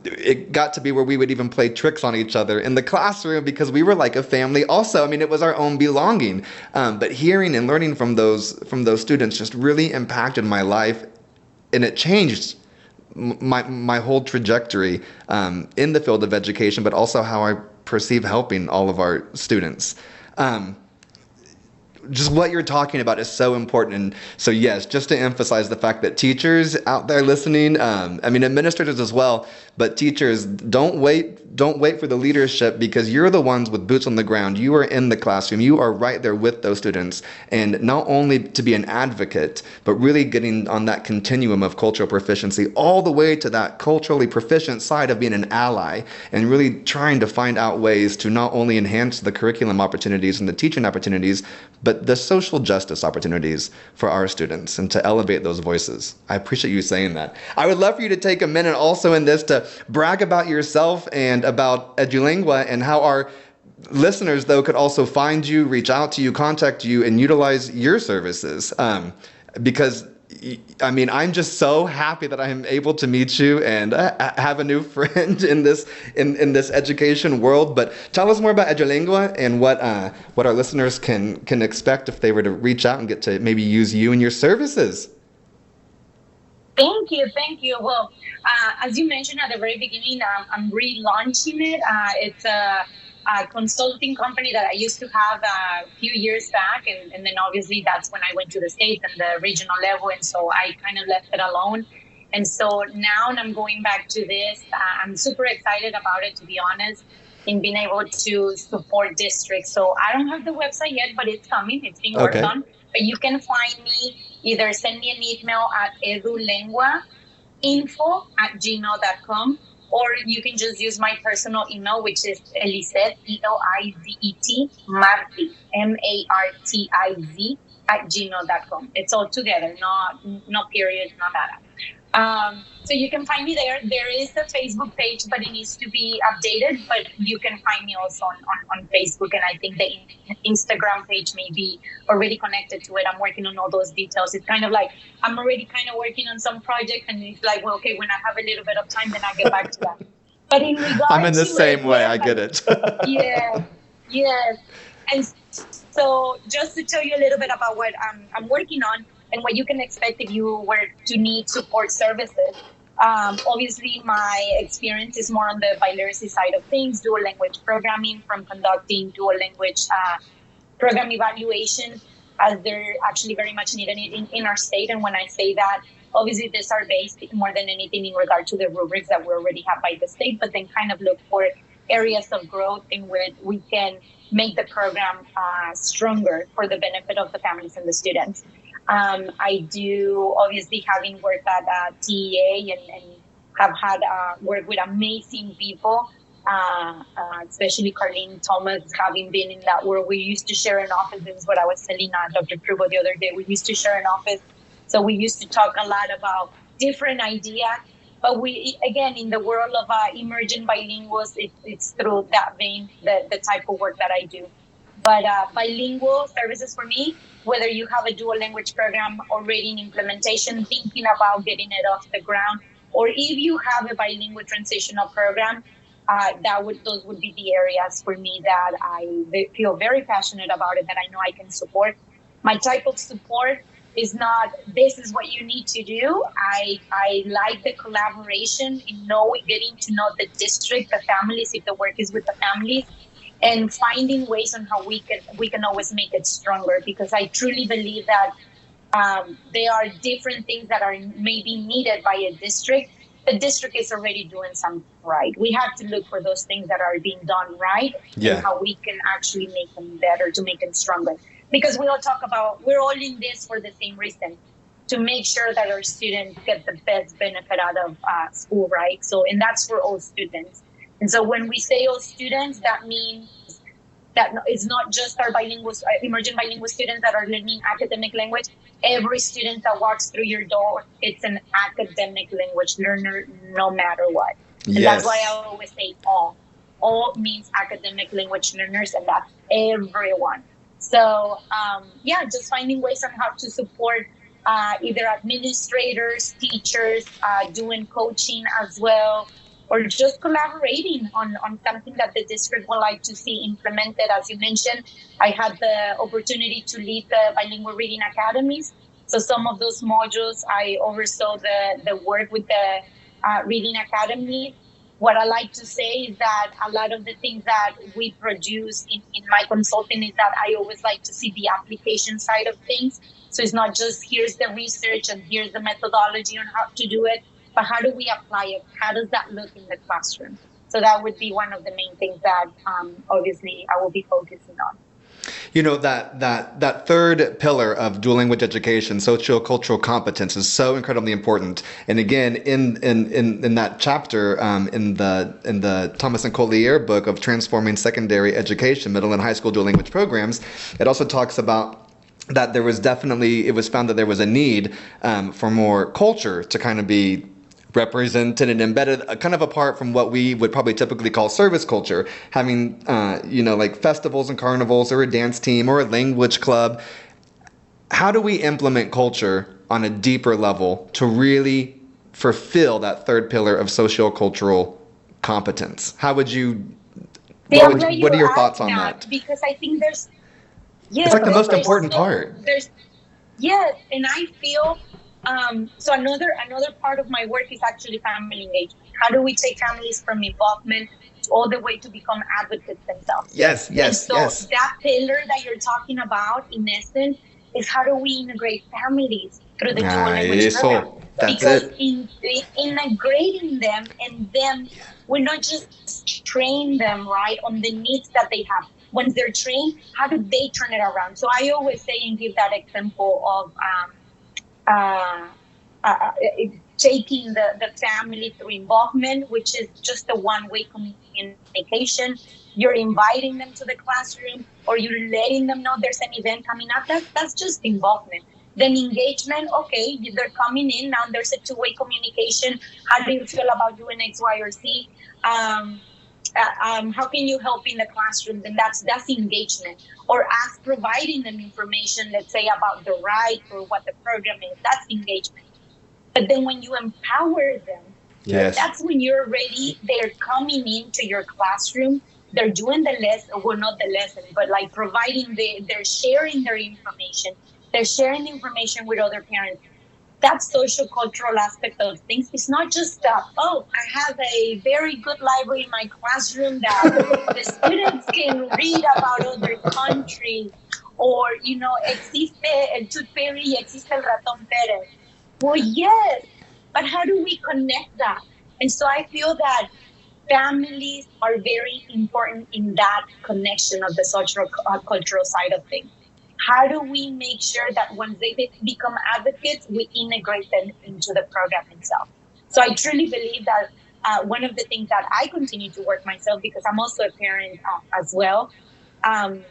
It got to be where we would even play tricks on each other in the classroom because we were like a family. Also, I mean, it was our own belonging. But hearing and learning from those students just really impacted my life, and it changed my whole trajectory in the field of education, but also how I perceive helping all of our students. Just what you're talking about is so important. And so yes, just to emphasize the fact that teachers out there listening, I mean administrators as well, but teachers, don't wait for the leadership, because you're the ones with boots on the ground. You are in the classroom. You are right there with those students. And not only to be an advocate, but really getting on that continuum of cultural proficiency all the way to that culturally proficient side of being an ally, and really trying to find out ways to not only enhance the curriculum opportunities and the teaching opportunities, but the social justice opportunities for our students, and to elevate those voices. I appreciate you saying that. I would love for you to take a minute also in this to brag about yourself and about Edu Lengua, and how our listeners, though, could also find you, reach out to you, contact you, and utilize your services. Because I mean, I'm just so happy that I am able to meet you and have a new friend in this education world. But tell us more about Edu Lengua and what our listeners can expect if they were to reach out and get to maybe use you and your services. Thank you. Well, as you mentioned at the very beginning, I'm relaunching it. It's a consulting company that I used to have a few years back, and then obviously that's when I went to the States and the regional level, and so I kind of left it alone. And so now I'm going back to this. I'm super excited about it, to be honest, in being able to support districts. So I don't have the website yet, but it's coming. It's being worked on. But you can find me, either send me an email at edulengua.info@gmail.com, or you can just use my personal email, which is Elizet, Elizet, Marti, Martiz, @gmail.com. It's all together, not periods, not nada. So you can find me there. There is a Facebook page, but it needs to be updated. But you can find me also on Facebook, and I think the Instagram page may be already connected to it. I'm working on all those details. It's kind of like I'm already kind of working on some project, and it's like, well, okay, when I have a little bit of time, then I get back to that. But in regards, I'm in the same way. I get it. Yes. And so just to tell you a little bit about what I'm working on, and what you can expect if you were to need support services. Obviously, my experience is more on the biliteracy side of things, dual language programming, from conducting dual language program evaluation, as they're actually very much needed in our state. And when I say that, obviously these are based more than anything in regard to the rubrics that we already have by the state, but then kind of look for areas of growth in which we can make the program stronger for the benefit of the families and the students. I do, obviously, having worked at TEA and have had worked with amazing people, especially Carlene Thomas, having been in that world. We used to share an office. This is what I was telling Dr. Krubo the other day. We used to share an office. So we used to talk a lot about different ideas. But we, again, in the world of emergent bilinguals, it's through that vein, the type of work that I do. But bilingual services for me, whether you have a dual language program already in implementation, thinking about getting it off the ground, or if you have a bilingual transitional program, those would be the areas for me that I feel very passionate about it, that I know I can support. My type of support is not, this is what you need to do. I like the collaboration in getting to know the district, the families, if the work is with the families, and finding ways on how we can always make it stronger, because I truly believe that there are different things that are maybe needed by a district. The district is already doing something right. We have to look for those things that are being done right and Yeah. how we can actually make them better to make them stronger. Because we all talk about, we're all in this for the same reason, to make sure that our students get the best benefit out of school, right? So, and that's for all students. And so when we say all students, that means that it's not just our bilingual, emergent bilingual students that are learning academic language. Every student that walks through your door, it's an academic language learner, no matter what. And that's why I Yes. always say all. All means academic language learners, and that's everyone. So, yeah, just finding ways on how to support either administrators, teachers, doing coaching as well, or just collaborating on something that the district would like to see implemented. As you mentioned, I had the opportunity to lead the bilingual reading academies. So some of those modules, I oversaw the work with the reading academy. What I like to say is that a lot of the things that we produce in my consulting is that I always like to see the application side of things. So it's not just here's the research and here's the methodology on how to do it, but how do we apply it? How does that look in the classroom? So that would be one of the main things that obviously I will be focusing on. You know, that third pillar of dual language education, socio-cultural competence, is so incredibly important. And again, in that chapter, in the Thomas and Collier book of Transforming Secondary Education, Middle and High School Dual Language Programs, it also talks about that there was definitely, it was found that there was a need for more culture to kind of be represented and embedded, kind of apart from what we would probably typically call service culture, having like festivals and carnivals, or a dance team, or a language club. How do we implement culture on a deeper level to really fulfill that third pillar of sociocultural competence? How would you See, I'm glad what you are your thoughts asked on that, that? because I think there's, It's yes, like the most important part. there's, yes, and I feel, so another part of my work is actually family engagement. How do we take families from involvement all the way to become advocates themselves? Yes, And yes, so yes. that pillar that you're talking about, in essence, is how do we integrate families through the dual Ah, language program? eso. That's Because it. in integrating them and them, we're not just train them right on the needs that they have. Once they're trained, how do they turn it around? So I always say and give that example of uh, uh, taking the family through involvement, which is just a one-way communication. You're inviting them to the classroom, or you're letting them know there's an event coming up. That's just involvement. Then engagement, okay, they're coming in now. There's a two-way communication. How do you feel about doing X, Y, or Z? Um, how can you help in the classroom? Then that's engagement. Or ask, providing them information, let's say about the right or what the program is. That's engagement. But then when you empower them, Yes. that's when you're ready. They're coming into your classroom. They're doing the lesson, well, not the lesson, but like providing they're sharing their information. They're sharing the information with other parents. That social cultural aspect of things is not just that, oh, I have a very good library in my classroom that the students can read about other countries, or, existe el tooth fairy, existe el ratón Pérez. Well, yes, but how do we connect that? And so I feel that families are very important in that connection of the social cultural side of things. How do we make sure that once they become advocates, we integrate them into the program itself? So I truly believe that one of the things that I continue to work myself, because I'm also a parent as well, um,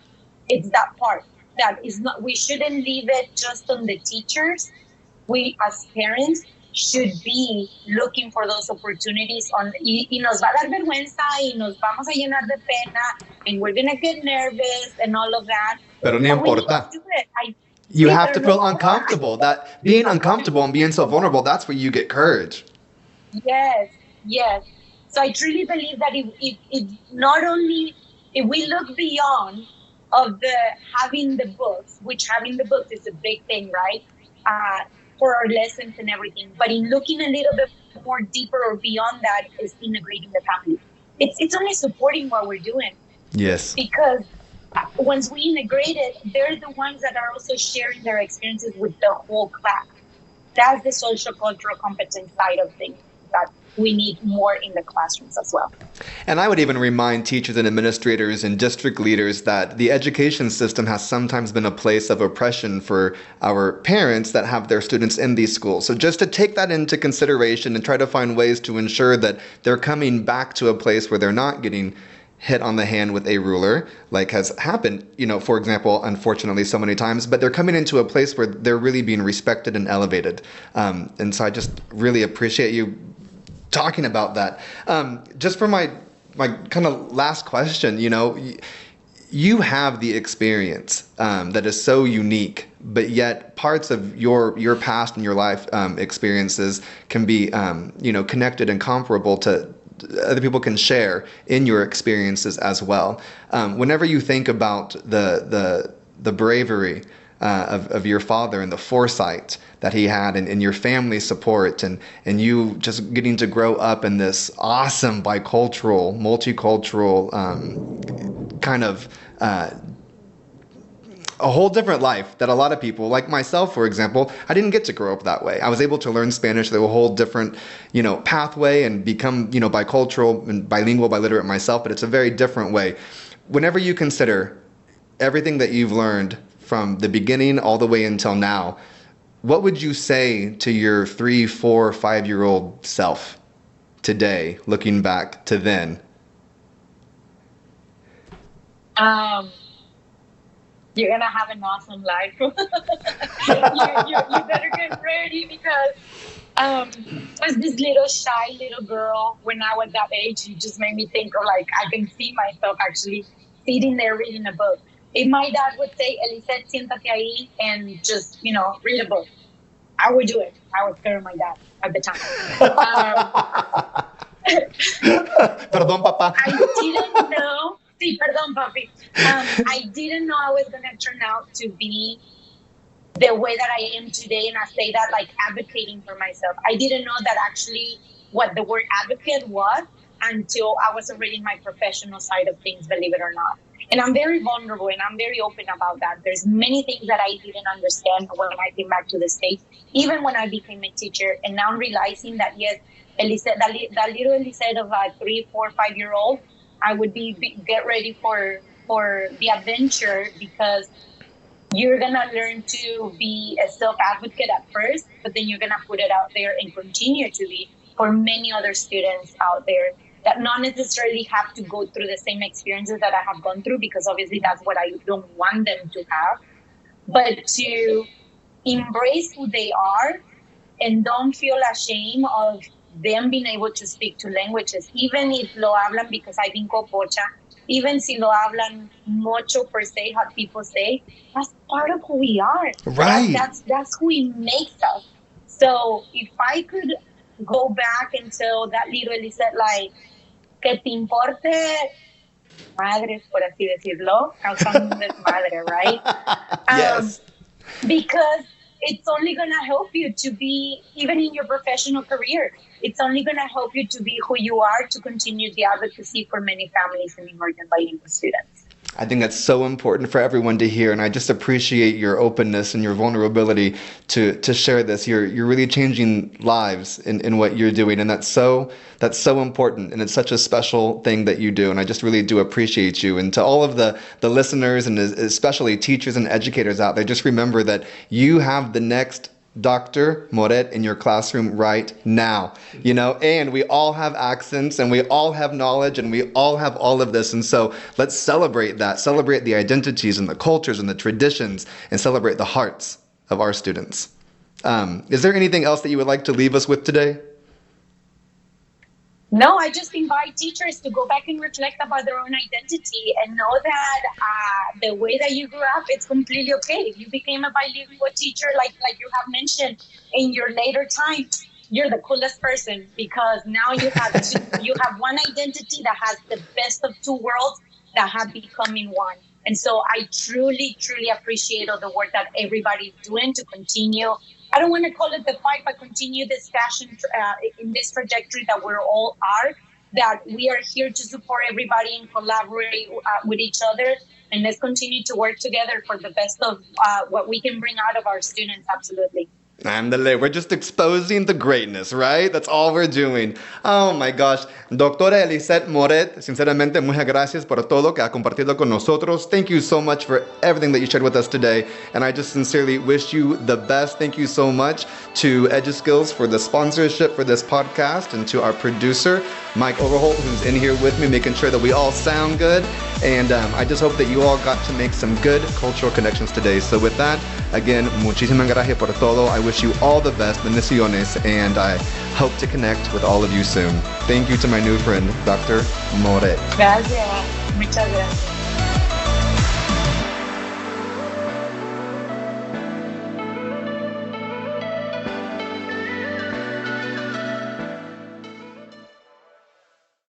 it's that part that is not, we shouldn't leave it just on the teachers. We as parents should be looking for those opportunities y nos va a dar vergüenza y nos vamos a llenar de pena, and we're gonna get nervous and all of that. Pero no But we need to importa. do it. You Sí, have pero to no feel importa. uncomfortable. That being uncomfortable and being so vulnerable, that's where you get courage. Yes, yes. So I truly believe that if not only, if we look beyond of the having the books, which having the books is a big thing, right? For our lessons and everything, but in looking a little bit more deeper or beyond that is integrating the family. It's only supporting what we're doing. Yes. because once we integrate it, they're the ones that are also sharing their experiences with the whole class. That's the social cultural competence side of things that we need more in the classrooms as well. And I would even remind teachers and administrators and district leaders that the education system has sometimes been a place of oppression for our parents that have their students in these schools. So just to take that into consideration and try to find ways to ensure that they're coming back to a place where they're not getting hit on the hand with a ruler, like has happened, for example, unfortunately, so many times, but they're coming into a place where they're really being respected and elevated. And so I just really appreciate you talking about that. Just for my kind of last question, you have the experience that is so unique, but yet parts of your past and your life experiences can be connected and comparable to other people can share in your experiences as well. Whenever you think about the bravery of your father and the foresight that he had and your family support and you just getting to grow up in this awesome bicultural, multicultural kind of a whole different life that a lot of people, like myself, for example, I didn't get to grow up that way. I was able to learn Spanish through a whole different, pathway and become, bicultural and bilingual, biliterate myself, but it's a very different way. Whenever you consider everything that you've learned from the beginning all the way until now, what would you say to your 3, 4, 5-year-old self today, looking back to then? You're gonna have an awesome life. You better get ready because as this little shy little girl, when I was that age, you just made me think of like I can see myself actually sitting there reading a book. If my dad would say, Elizet, siéntate ahí and just, read a book, I would do it. I was scared of my dad at the time. Perdón, papá. I didn't know. Sí, perdón, papi. I didn't know I was going to turn out to be the way that I am today. And I say that like advocating for myself. I didn't know that actually what the word advocate was until I was already in my professional side of things, believe it or not. And I'm very vulnerable and I'm very open about that. There's many things that I didn't understand when I came back to the States, even when I became a teacher. And now I'm realizing that, yes, Elizet, that little Elizet of a 3, 4, 5-year-old, I would get ready for the adventure because you're going to learn to be a self-advocate at first, but then you're going to put it out there and continue to be for many other students out there that not necessarily have to go through the same experiences that I have gone through, because obviously that's what I don't want them to have, but to embrace who they are and don't feel ashamed of them being able to speak 2 languages, even if lo hablan, because I think copocha, even si lo hablan mucho per se, how people say, that's part of who we are. Right. That's who it makes us. So if I could go back and tell that little Elizet, like, que te importe madres, por así decirlo, causando desmadre, right? Yes. Because it's only going to help you to be, even in your professional career, it's only going to help you to be who you are, to continue the advocacy for many families and emergent bilingual students. I think that's so important for everyone to hear, and I just appreciate your openness and your vulnerability to share this. You're really changing lives in what you're doing, and that's so important, and it's such a special thing that you do, and I just really do appreciate you. And to all of the listeners, and especially teachers and educators out there, just remember that you have the next Dr. Moret in your classroom right now, and we all have accents and we all have knowledge and we all have all of this. And so let's celebrate that, celebrate the identities and the cultures and the traditions, and celebrate the hearts of our students. Is there anything else that you would like to leave us with today? No, I just invite teachers to go back and reflect about their own identity and know that the way that you grew up, it's completely okay. If you became a bilingual teacher, like you have mentioned in your later time, you're the coolest person, because now you have one identity that has the best of 2 worlds that have become in one. And so I truly, truly appreciate all the work that everybody's doing to continue. I don't want to call it the fight, but continue this passion in this trajectory that we're all are, that we are here to support everybody and collaborate with each other. And let's continue to work together for the best of what we can bring out of our students. Absolutely. Ándale, we're just exposing the greatness, right? That's all we're doing. Oh my gosh. Doctora Elizet Moret, sinceramente, muchas gracias por todo que ha compartido con nosotros. Thank you so much for everything that you shared with us today. And I just sincerely wish you the best. Thank you so much to EduSkills for the sponsorship for this podcast, and to our producer, Mike Overholt, who's in here with me, making sure that we all sound good. And I just hope that you all got to make some good cultural connections today. So with that, again, muchísimas gracias por todo. I wish you all the best, bendiciones, and I hope to connect with all of you soon. Thank you to my new friend, Dr. Moret. Gracias. Muchas gracias.